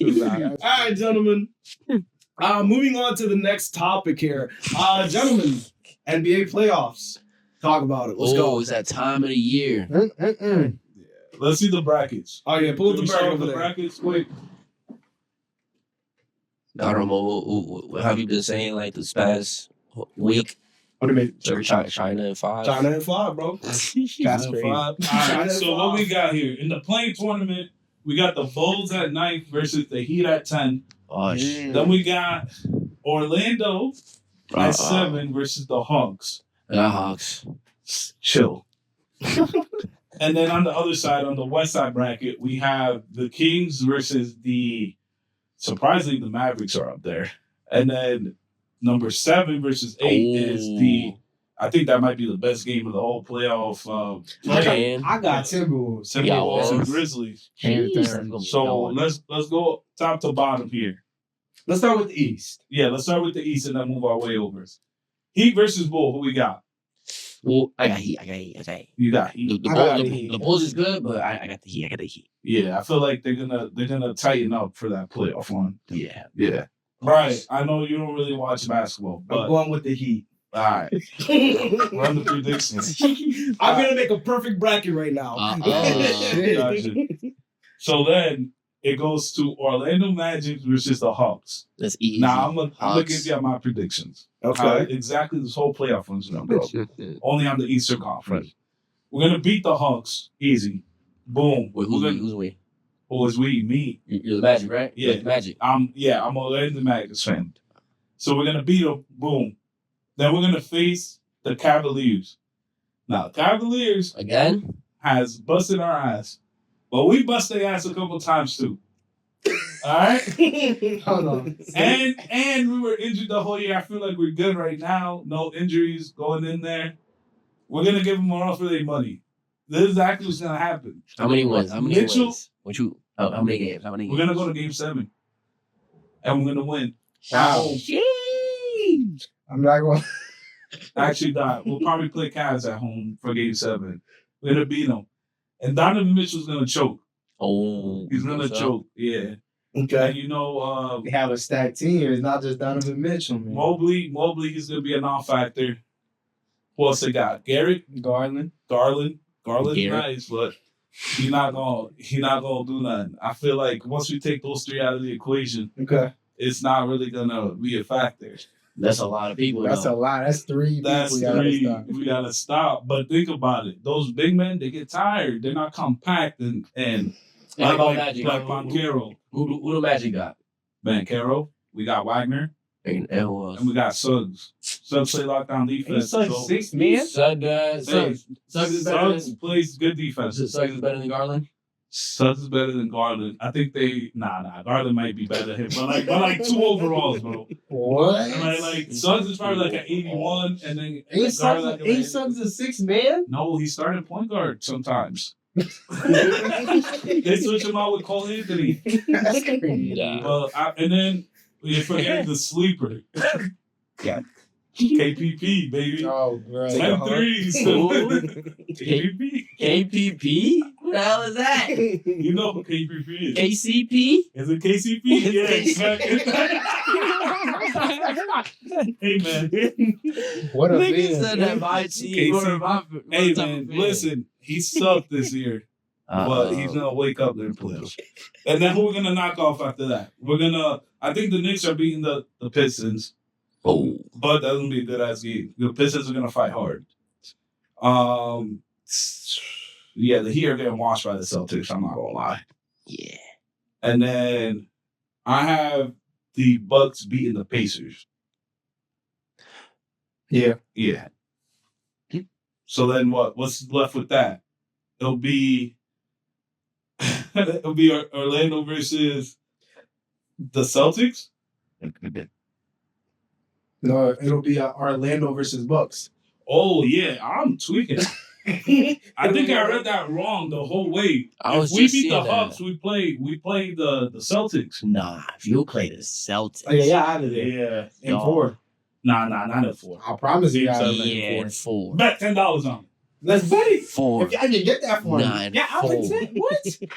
All right, gentlemen. Moving on to the next topic here. Gentlemen, NBA playoffs. Talk about it. Let's Oh, go. it's that time of the year. Let's see the brackets. Oh, yeah, pull up Can the we start bracket with over the there. brackets. Wait. I don't know. What have you been saying like this past week? What do you mean? So China in 5. China and 5, bro. That's Five. crazy. All right, so what we got here in the playing tournament, we got the Bulls at 9 versus the Heat at 10. Oh shit. Then we got Orlando at 7 versus the Hawks. Hawks. Chill. And then on the other side, on the west side bracket, we have the Kings versus surprisingly, the Mavericks are up there. And then number 7 versus 8 is I think that might be the best game of the whole playoff. Man. I got Timberwolves. Timberwolves and Wolves. Grizzlies. Jeez. So let's go top to bottom here. Let's start with the East. Yeah, let's start with the East and then move our way over. Heat versus Bull. Who we got? Well, I got Heat. You got The, Heat. the, I Bulls, got the, Heat. the Bulls is good, but I got the Heat. Yeah, I feel like they're gonna tighten up for that playoff one. Yeah. Yeah. Right. I know you don't really watch basketball, I'm but going with the Heat. all right. Run the predictions. I'm going to make a perfect bracket right now. Gotcha. So then it goes to Orlando Magic versus the Hawks. That's easy. Now I'm gonna Hawks. give you my predictions. Okay. How exactly this whole playoff one's gonna go. Only on the Eastern Conference. We're gonna beat the Hawks easy. Boom. Wait, We're gonna, who's we? who is we? Me. You're the Magic, right? Yeah. Like Magic. I'm Orlando Magic fan. So we're gonna beat them. Boom. Then we're gonna face the Cavaliers. Now Cavaliers Again? has busted our ass, but we bust their ass a couple times too. All right. Hold on. And we were injured the whole year. I feel like we're good right now. No injuries going in there. We're gonna give them more for their money. This is exactly what's gonna happen. How many wins? How many Mitchell. wins? How many games? How many We're games? gonna go to Game 7, and we're gonna win. Wow. I'm not going. Actually, we'll probably play Cavs at home for Game 7. We're gonna beat them, and Donovan Mitchell's gonna choke. Oh. He's gonna choke. Yeah. And you know, They have a stacked team. It's not just Donovan Mitchell, man. Mobley, he's gonna be a non-factor. Who else they got? Garrett, Garland. Garland's Garrett. nice, but he not gonna do nothing. I feel like once we take those three out of the equation, Okay. it's not really gonna be a factor. That's a lot of people. That's a lot. That's three That's people. Y'all three. gotta stop. We gotta stop. But think about it. Those big men, they get tired. They're not compact and How about like Magic? Banchero. Who the Magic got? Banchero. We got Wagner. And it was. And we got Suggs. Suggs play lockdown defense. Like So, 6 man. Suggs is better Suggs plays good defense. Suggs is better than Garland. Suggs is better than Garland. I think Garland might be better than him. But like 2 overalls, bro. What? Like Suggs is probably like an 81, and then Ain't Garland like Suggs a 6 man? No, he started point guard sometimes. They switch him out with Cole Anthony. That's crazy. Yeah. And then you forget the sleeper. Yeah. KPP, baby. Oh, right. 10 threes. KPP. KPP? Who the hell is that? You know who KPP is. KCP? Is it KCP? Yeah, exactly. Hey, man. What a Nigga man. said that my team. KC. Hey, man, listen. He sucked this year. But he's gonna wake up in the playoffs. And then who we're gonna knock off after that? I think the Knicks are beating the Pistons. Oh. But that's gonna be a good ass game. The Pistons are gonna fight hard. Yeah, the Heat are getting washed by the Celtics, I'm not gonna lie. Yeah. And then I have the Bucks beating the Pacers. Yeah. Yeah. So then what's left with that? It'll be Orlando versus the Celtics. No, it'll be Orlando versus Bucks. Oh yeah, I'm tweaking. I think I read that wrong the whole way. I was If we just beat the seeing that. Hawks, we play the Celtics. Nah, if you play the Celtics. Oh, yeah, out of there. Yeah. In Dog. 4. Nah, not at 4. I promise you, out of Yeah, there. in 4. Bet $10 on it. Let's bet it. 4. If y'all can get that for me. Nah, in Yeah, I would 4. say what? Yeah,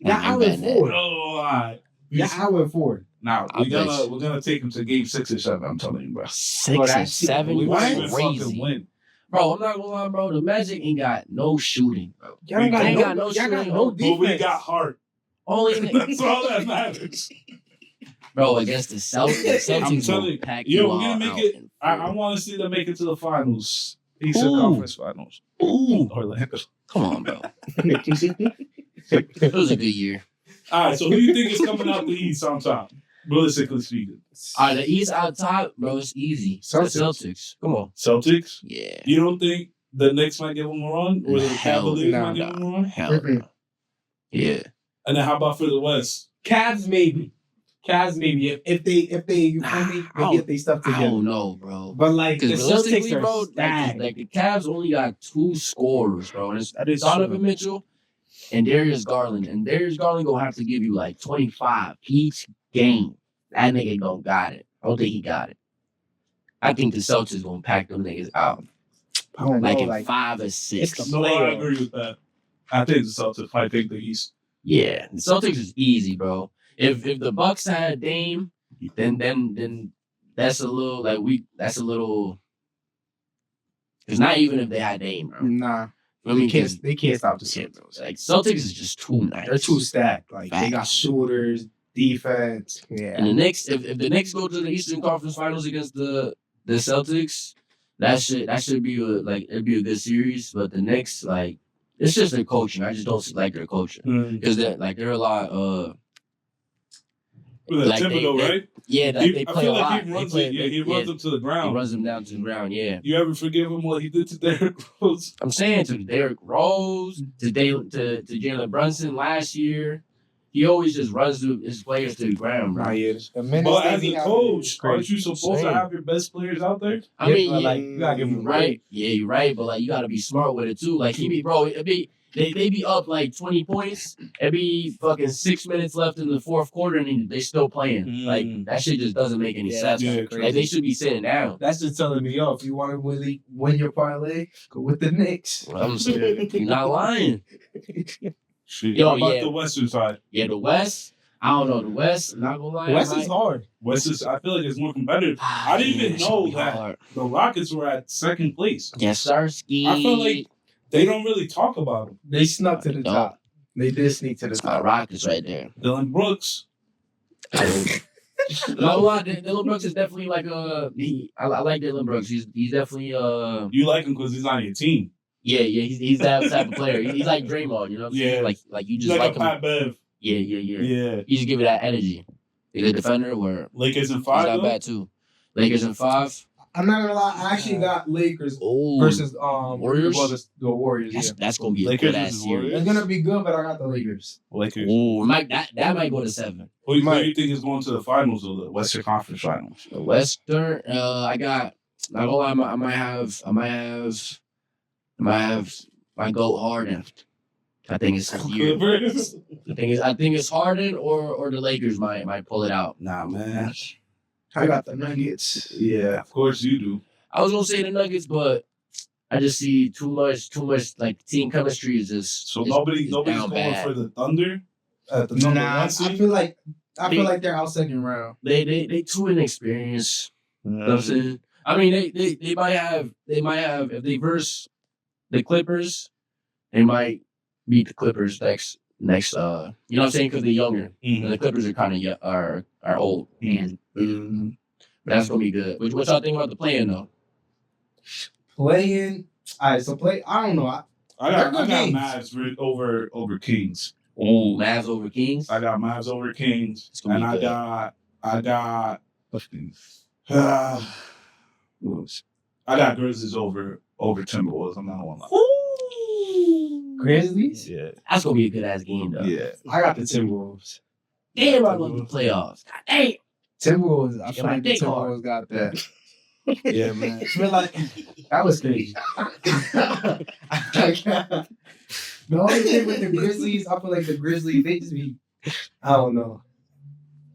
Nah, I I'm would betting that. 4. Oh, all right. Yeah, I would 4. Now I bet you. we're gonna take him to game 6 or 7. I'm telling you, bro. 6 Bro, and that shit- 7. We You might even fucking crazy. win. Bro, I'm not gonna lie, bro. The Magic ain't got no shooting, bro. Y'all ain't got, They no, got no y'all got shooting, no But defense. we got heart. Only That's all that matters. bro against the Celtics. I'm Celtics telling will you, pack yo, you we're all gonna make out it- in I four. want to see them make it to the finals. Eastern Ooh. Conference Finals. Ooh, Orlando. come on, bro. It was a good year. All right, so who do you think is coming out the East on top? Realistically speaking. All right, the East out top, bro. It's easy. Celtics. The Celtics. Come on. Celtics? Yeah. You don't think the Knicks might give them a run? Or the Hell Cavaliers no, might give them a run? Hell Mm-mm. no. Yeah. And then how about for the West? Cavs maybe. If they you feel me, they get their stuff I together. don't know, bro. But like the Because Celtics realistically, are bro, stacked. like the Cavs only got 2 scorers, bro. And it's That is Donovan true. Mitchell and Darius Garland. And Darius Garland gonna have to give you like 25 each game. That nigga don't got it. I don't think he got it. I think the Celtics gonna pack them niggas out. I don't Like know, in like 5 or it's 6. the No, I playoffs. agree with that. I think the Celtics might take the East. Yeah. The Celtics is easy, bro. If the Bucks had Dame, then that's a little it's not even if they had Dame, bro. Nah, I mean, they can't stop the yeah, Celtics. like Celtics is just too nice. They're too stacked. Like they got Facts. shooters, defense. Yeah. And the Knicks, if the Knicks go to the Eastern Conference Finals against the Celtics, that should be it'd be a good series. But the Knicks, like, it's just their coaching. I just don't like their coaching because they're a lot. Like, Thibodeau, they- right? Yeah, like, they I play feel a lot. like he runs They it. play- Yeah, he runs them to the He ground. runs them down to the ground. Yeah, You ever forgive him what he did to Derrick Rose? I'm saying to Derrick Rose, to Jalen Brunson last year, he always just runs his players to the ground, bro. Nah, yeah. The minutes But they as be a having coach, is aren't crazy. you supposed to have your best players out there? I mean, but, yeah, like, you gotta give him you're right. Yeah, you're right. But like, you gotta be smart with it too. Like, they be up like 20 points. It be fucking 6 minutes left in the fourth quarter, and they still playing. Like, that shit just doesn't make any sense. Yeah, Like, they should be sitting down. That's just telling me, yo, if you want to really win your parlay, go with the Knicks. I'm saying, you're not lying. Shit. Yo, How about yeah. the Western side? Yeah, the West. I don't know the West. I'm not gonna lie. West is hard. West is. I feel like it's more competitive. I didn't even know that the Rockets were at second place. Yes, Sarsky. I feel like they don't really talk about them. They snuck to the No. top. They did sneak to the it's top. Rockets right there. Dylan Brooks. No lie, Dylan Brooks is definitely like I like Dylan Brooks. He's definitely You like him because he's on your team. yeah, he's that type of player. He's like Draymond, you know what I'm saying? Yeah. Like you He's just like like a him. Pat Bev. Yeah. Yeah. You just give it that energy. He's a defender where Lakers in he's 5. not though? bad too. Lakers in 5. I'm not gonna lie. I actually got Lakers Oh, versus Warriors? well, the Warriors. that's gonna be a Lakers good ass versus series. Warriors? It's gonna be good, but I got the Lakers. Lakers. Ooh, that might go to 7. Who do you think is going to the finals or the Western Conference Finals? The Western, I got. Not gonna lie, I might have my goat Harden. I think it's his year. Clippers? I think it's Harden or the Lakers might pull it out. Nah, man. I got the Nuggets. Yeah, of course you do. I was gonna say the Nuggets, but I just see too much like team chemistry is just So is nobody's down going bad. for the Thunder at the number Nah, one I seed? feel like they're out second round. They too inexperienced. You know what I'm saying? I mean they might have if they verse the Clippers, they might beat the Clippers next you know what I'm saying, because they're younger. Mhm. And the Clippers are kind of are old. And but that's gonna be good. What y'all think about the playing though? Playing. All right, so play. I don't know. I They're got good games. Mavs over Kings. Oh, Mavs over Kings. I got Mavs over Kings, It's gonna and be I good. got I got Grizzlies over Timberwolves. I'm not gonna lie. Grizzlies. Yeah, That's gonna be a good ass game though. yeah. I got the Timberwolves. Damn, I love the playoffs. God damn. Timberwolves. I Yeah, feel my like the dick hard. Timberwolves got that. Yeah, man. I feel like that was crazy. The only thing with the Grizzlies, I feel like the Grizzlies, they just be, I don't know.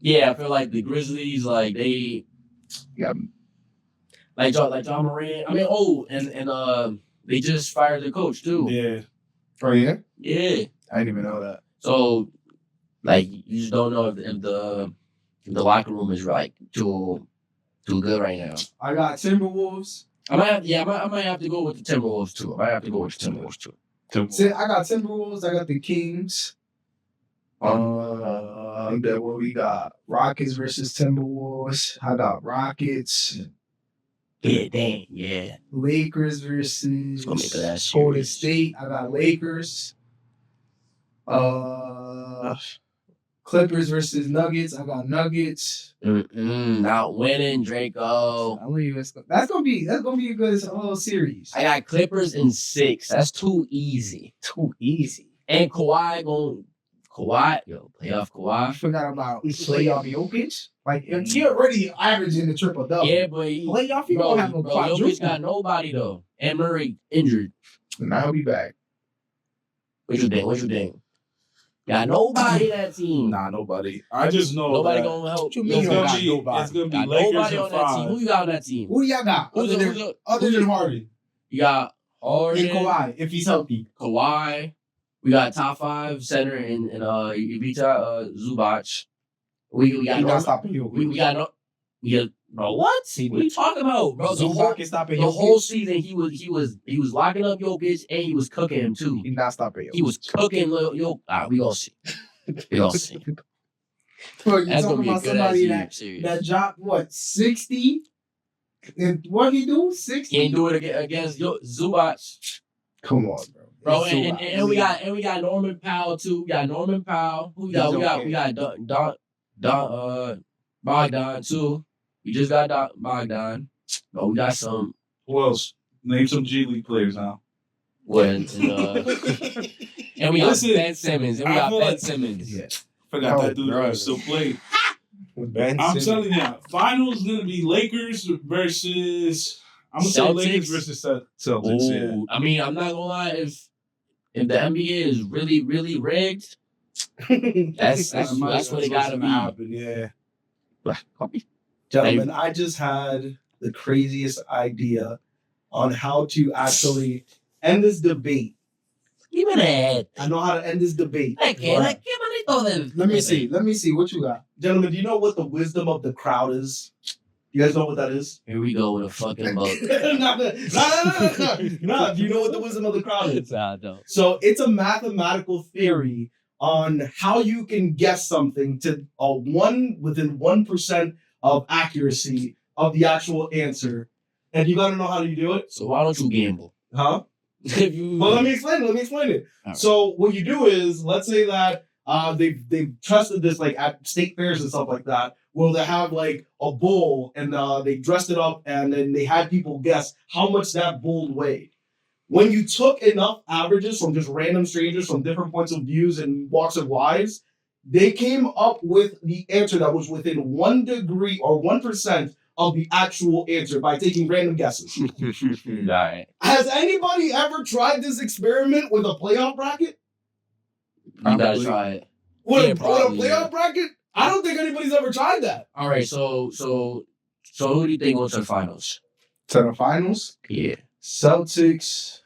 Yeah, I feel like the Grizzlies, like they, Yeah. like John Moran. I mean, and they just fired the coach too. Yeah, Oh yeah, Yeah. I didn't even know that. So, like, you just don't know if the locker room is like too good right now. I got Timberwolves. I might have to go with the Timberwolves too. I have to go with the Timberwolves too. I got Timberwolves. I got the Kings. Then what we got? Rockets versus Timberwolves. I got Rockets. Yeah, dang, yeah. Lakers versus gonna be a good ass Golden series. State. I got Lakers. Clippers versus Nuggets. I got Nuggets. Not winning, Draco. I believe that's gonna be a good series. I got Clippers in 6. That's too easy. Too easy. And Kawhi, playoff I Kawhi. forgot about playoff Jokic. Like he already averaging the triple double. Yeah, but he, Playoff, he bro, gonna have no Jokic quadruple. got nobody though. And Murray injured. Now he'll be back. What you think? Got nobody that team. nah, nobody. I just know Nobody that gonna help. What you mean it's you don't gonna got be nobody? it's gonna be Got Lakers nobody in on that team. 5. Who you got on that team? Who do y'all got Who's other than Harden You got Harden, and Kawhi if he's healthy? Kawhi. We got top 5 center in Ivica Zubac. We got He's not no, stopping you. we got no. Bro, what? What are you talking about, bro? Zubac is stopping The Jokic. whole season he was locking up Jokic and he was cooking him too. He's not stopping He was cooking Jokic. We gonna see. We gonna see. Bro, you That's gonna talking be a about good ass somebody series. that dropped what 60? And what he do? 60? Can't do it against Zubac, Come on, bro. bro. It's And, Zubac. and we got Norman Powell too. We got Norman Powell. Who we got? He's We okay. got Bogdan too. We just got Bogdan. But we got some. Who else? Name some G League players now. And we got Listen, Ben Simmons. And we I got feel Ben like- Simmons. Yeah. Forgot Oh, that dude brother. still played. Ben I'm Simmons. telling you, finals gonna be Lakers versus. I'm gonna say Celtics? Lakers versus Celtics. Yeah. Ooh, I mean, I'm not gonna lie. If the NBA is really, really rigged, that's what it gotta be. happen. Yeah. Gentlemen, I just had the craziest idea on how to actually end this debate Give me that. I know how to end this debate. Like, ¿qué manito de- Let me see. Let me see what you got. Gentlemen, do you know what the wisdom of the crowd is? You guys know what that is? Here we go with a fucking boat. No. Do you know what the wisdom of the crowd is? Nah, I don't. So it's a mathematical theory on how you can guess something to within 1% of accuracy of the actual answer. And you gotta know how you do it. So why don't you gamble? Huh? If you Well, let me explain it. Alright. So what you do is, let's say that they've tested this like at state fairs and stuff like that, where they have like a bull and they dressed it up and then they had people guess how much that bull weighed. When you took enough averages from just random strangers from different points of views and walks of lives, they came up with the answer that was within 1 degree or 1% of the actual answer by taking random guesses. Alright. Has anybody ever tried this experiment with a playoff bracket? You gotta Probably. try it. With, Yeah, a probably, playoff yeah. bracket? I don't think anybody's ever tried that. All right, so who do you think goes to the finals? To the finals, Yeah. Celtics.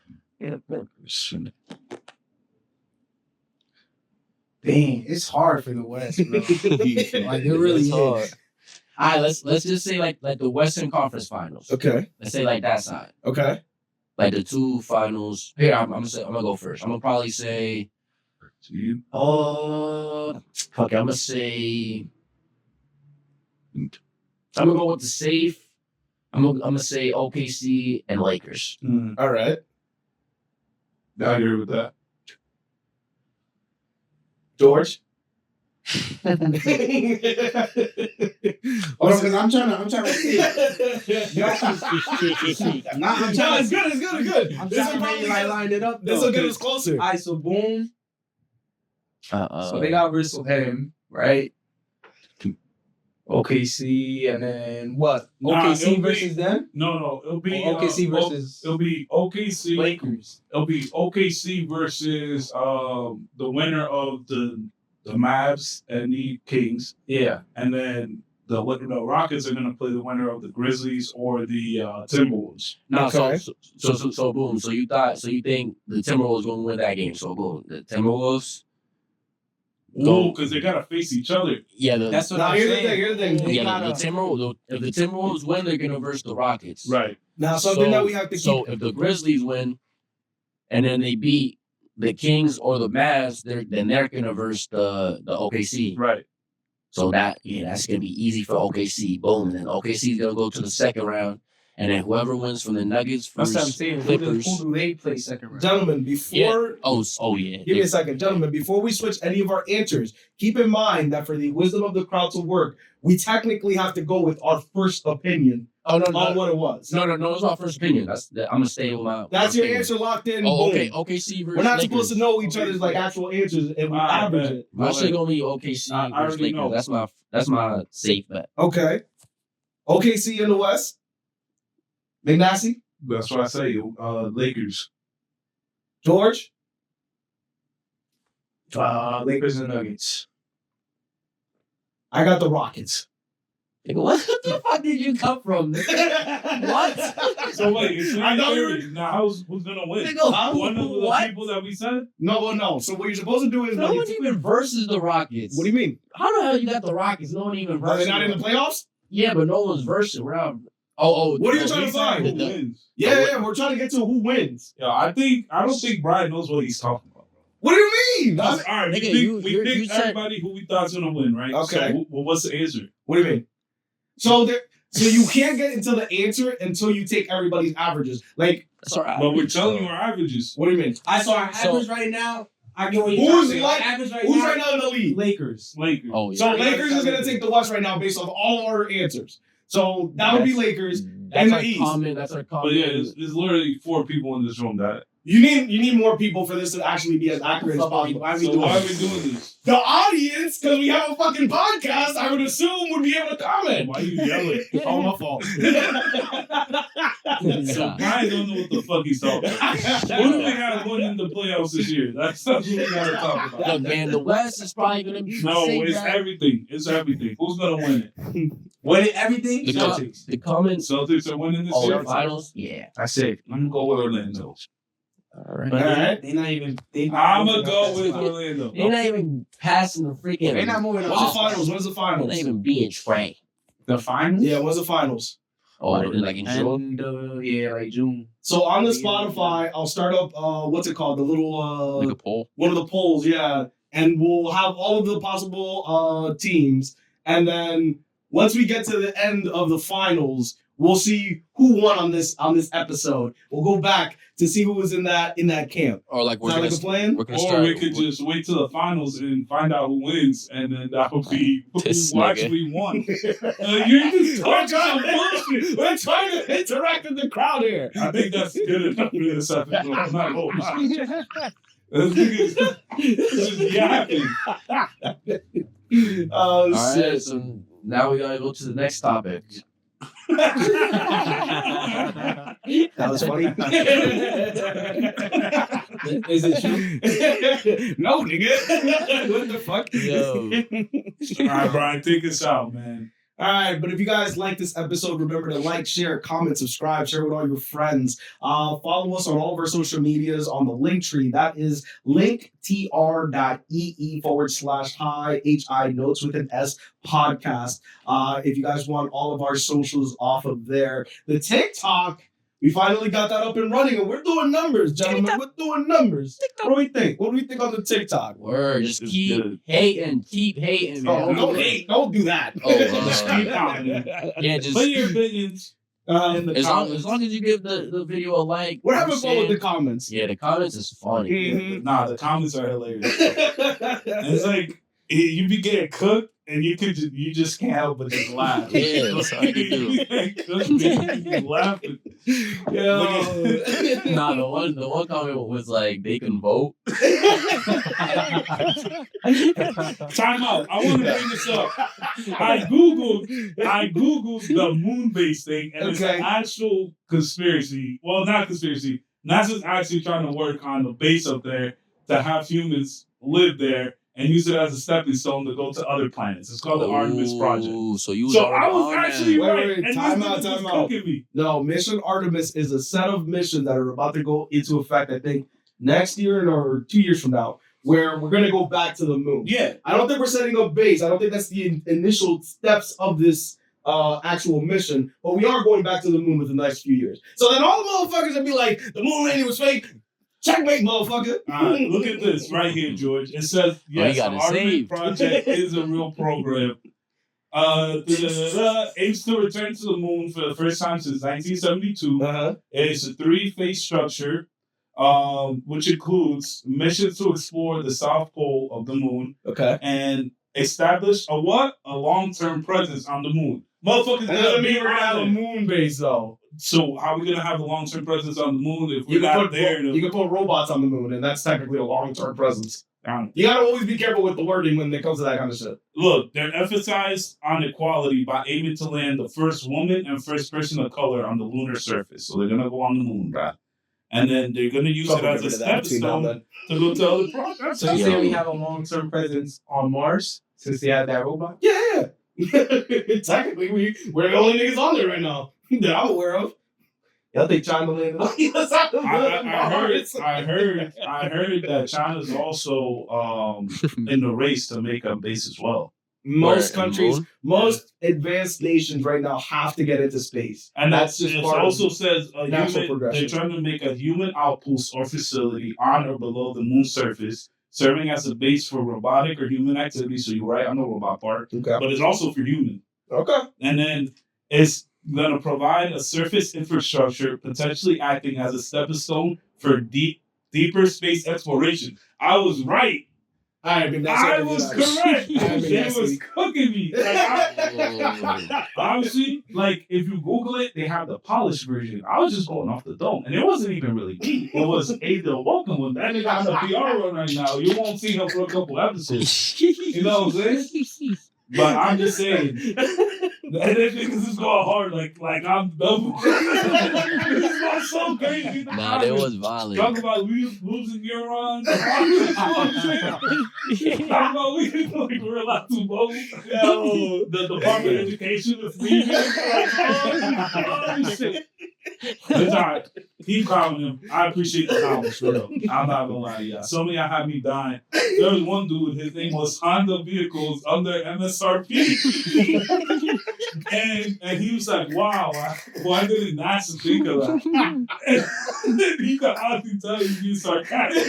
Dang, it's hard for the West, bro. Like, it really It's hard. is. All right, let's just say like the Western Conference Finals. Okay. Let's say like that side, Okay. like the two finals. Here, I'm gonna go first. I'm gonna probably say, fuck it, I'm gonna say, I'm gonna go with the safe. I'm gonna say OKC and Lakers. All right. I agree with that. George? Oh, because I'm trying to see. Nah, I'm No, trying it's good. It's good. I'm This trying will to really like line it up. This will get us closer. All right, so boom. So So they got versus him, right? OKC, and then what? Nah, OKC it'll be- versus them? No, it'll be Or OKC versus it'll be OKC. Lakers. It'll be OKC versus the winner of the Mavs and the Kings, Yeah. and then the Rockets are gonna play the winner of the Grizzlies or the Timberwolves. No, Okay. so boom. So you think the Timberwolves gonna win that game? So boom, the Timberwolves. Ooh, because they gotta face each other. Yeah, That's what Now, I'm here's the saying. thing. Here's the thing. They yeah. gotta- If the Timberwolves win, they're gonna verse the Rockets. Right. Now, something that we have to keep. So if the Grizzlies win, and then they beat the Kings or the Mavs, then they're gonna verse the OKC. Right. So that's gonna be easy for OKC. Boom, and then OKC is gonna go to the second round, and then whoever wins from the Nuggets That's what I'm versus saying. Clippers. Who do they play second round? Gentlemen, before Oh yeah. give me a second, gentlemen. Before we switch any of our answers, keep in mind that for the wisdom of the crowd to work, we technically have to go with our first opinion Oh no, on what it was. No, it's my first opinion. I'm gonna stay with my. That's my your opinion. answer locked in. Oh, boom. okay. OKC versus We're not Lakers. supposed to know each other's like actual answers, and we Ah, average bet. it. My shit gonna be OKC I versus already Lakers. know. That's my safe bet. Okay. OKC in the West. McNasty, That's what I say. Lakers. George. Lakers and Nuggets. I got the Rockets. Nigga, what the fuck did you come from? What? So wait, it's I know theory. Now who's gonna win? Nigga, One of the what? people that we said. No. So what you're supposed to do is No one even versus the Rockets. what do you mean? How the hell you got the Rockets? No one even Are they versus. not in the playoffs? Yeah, but no one's versus. We're out. Oh. What are you oh, trying to We said find? who The- wins? Yeah, we're trying to get to who wins. Yeah, I don't think Brian knows what he's talking about. What do you mean? All right, Nigga, we picked you said- everybody who we thought's gonna win, right? Okay. So, what's the answer? What do you mean? So you can't get into the answer until you take everybody's averages. Like, That's all right. But we're telling you our averages. what do you mean? I saw our So- average right now. I get what you're Who's talking like- about. Average right Who's now? right now in the lead? Lakers. Lakers. Oh yeah. So Lakers is gonna take the West right now based off all our answers. So that would be Lakers. That's in the our East. common. That's our common. But yeah, there's literally 4 people in this room that. You need more people for this to actually be as accurate as possible. Why we So doing why are this? we doing this? The audience, because we have a fucking podcast, I would assume would be able to comment. Why you yelling? It's all my fault. So Brian don't know what the fuck he's talking about. Who do they have won in the playoffs this year? That's what we gotta talk about. Look, man, the West is probably gonna be. No, the same it's guy. everything. It's everything. Who's gonna win it? Winning everything? The Celtics. The common. Celtics are winning this Oh, year. the finals. Yeah. That's it. I'm gonna go with Orlando. All right. But Alright. they're not even. I'm gonna go with Orlando. They're not even passing the freaking. They're not moving When's the on. finals? When's the They're finals? not even being trained. The finals? Yeah, when's the finals? Oh, like in June. And, yeah, like June. So on the Spotify, I'll start up what's it called? The little Like a poll. one of the polls, yeah. And we'll have all of the possible teams. And then once we get to the end of the finals, we'll see who won on this episode. We'll go back to see who was in that camp. Or like Sound like a plan? we're gonna Or start. we could just wait till the finals and find out who wins, and then that would be who This nigga. actually won. You're just talking some bullshit. We're trying to interact with the crowd here. I think that's good enough for this episode. I'm not gonna lie. This is yapping. Oh All right, shit. so now we gotta go to the next topic. That was funny. Is it true? No, nigga. What the fuck? Yo. All right, Brian, take us out, man. All right, but if you guys like this episode, remember to like, share, comment, subscribe, share with all your friends. Follow us on all of our social medias on the link tree. That is linktr.ee/hi notes with an S podcast. If you guys want all of our socials off of there, the TikTok. We finally got that up and running, and we're doing numbers, gentlemen. We're doing numbers. What do we think? What do we think on the TikTok? Word, just It's keep good. hating, man. Oh, don't hate. Don't do that. Just keep out, man. Yeah, just Put your opinions in the as comments. long as you give the video a like. We're you know having what fun I'm with the saying? comments. Yeah, the comments is funny. Mhm. Nah, the comments are hilarious. And it's like you be getting cooked, and you just can't help but just laugh. Yeah, that's all you can do. You get cooked, and you be laughing. Nah, the one comment was like they can vote. Time out. I want to bring this up. I googled the moon base thing, and it's Okay. an actual conspiracy. Well, not conspiracy. NASA's actually trying to work on the base up there to have humans live there and use it as a stepping stone to go to other planets. It's called the Artemis Project. Ooh, so you was So already I was on actually that. Wait, right. wait, And time this out, nigga time was out. cooking me. No, Mission Artemis is a set of missions that are about to go into effect, I think, next year or 2 years from now, where we're going to go back to the moon. Yeah. I don't think we're setting up base. I don't think that's the initial steps of this actual mission, but we are going back to the moon within the next few years. So then all the motherfuckers will be like, the moon landing was fake. Checkmate, motherfucker. Look at this right here, George. It says, you yes, the got it Artemis saved. Project is a real program. Aims to return to the moon for the first time since 1972. Uh-huh. It's a 3-phase structure, which includes missions to explore the south pole of the moon Okay. and establish a what? A long-term presence on the moon. Motherfuckers That gotta doesn't be mean we're going to have a around there. moon base, though. So how are we gonna have a long-term presence on the moon if You we're can, not there? you can put robots on the moon, and that's technically a long-term presence. to You gotta always be careful with the wording when it comes to that kind of shit. Look, they're emphasized on equality by aiming to land the first woman and first person of color on the lunar surface. So they're gonna go on the moon, right? And then they're gonna use it as a stepping stone to go to other projects. So you say we have a long-term presence on Mars since they had that robot? Yeah. Technically, we're the only niggas on there right now that I'm aware of. Y'all think China landed on the other side of I heard that China's also in the race to make a base as well. Most Where, in countries, moon? most advanced nations right now have to get into space. And That's that's just it part of also says a natural human, progression. they're trying to make a human outpost or facility on or below the moon's surface, serving as a base for robotic or human activity. So you're right on the robot part, Okay. but it's also for human. Okay. And then it's going to provide a surface infrastructure, potentially acting as a stepping stone for deeper space exploration. I was right. I mean, that's I was correct. I mean, It that's was it. cooking me. Honestly, like if you Google it, they have the polished version. I was just going off the dome, and it wasn't even really deep. It was the welcome one. That nigga on the PR run right now. You won't see him for a couple episodes. You know what I'm saying? But I'm just saying, and then niggas is going hard like I'm double. It's not so crazy. Nah, they was violent. Talk about losing neurons. Talk about we're allowed to vote. The Department of Education is leaving. Like, oh, shit. It's all right. Keep calling him. I appreciate the comments, for real. I'm not gonna lie to y'all. Some of y'all had me dying. There was one dude, his name was Honda Vehicles under MSRP. and he was like, wow, why didn't NASA think of that? And he could honestly tell he's being sarcastic.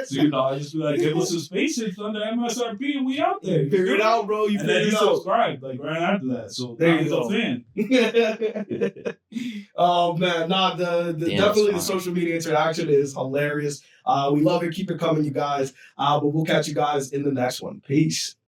So, I just be like, give us some spaceships under MSRP and we out there. Figure it out, bro. You And then figured he it out. subscribed, like, right after that. So, There now you he's go. a fan. Oh man, nah, the Damn, definitely the it's fine. social media interaction is hilarious. We love it. Keep it coming, you guys. But we'll catch you guys in the next one. Peace.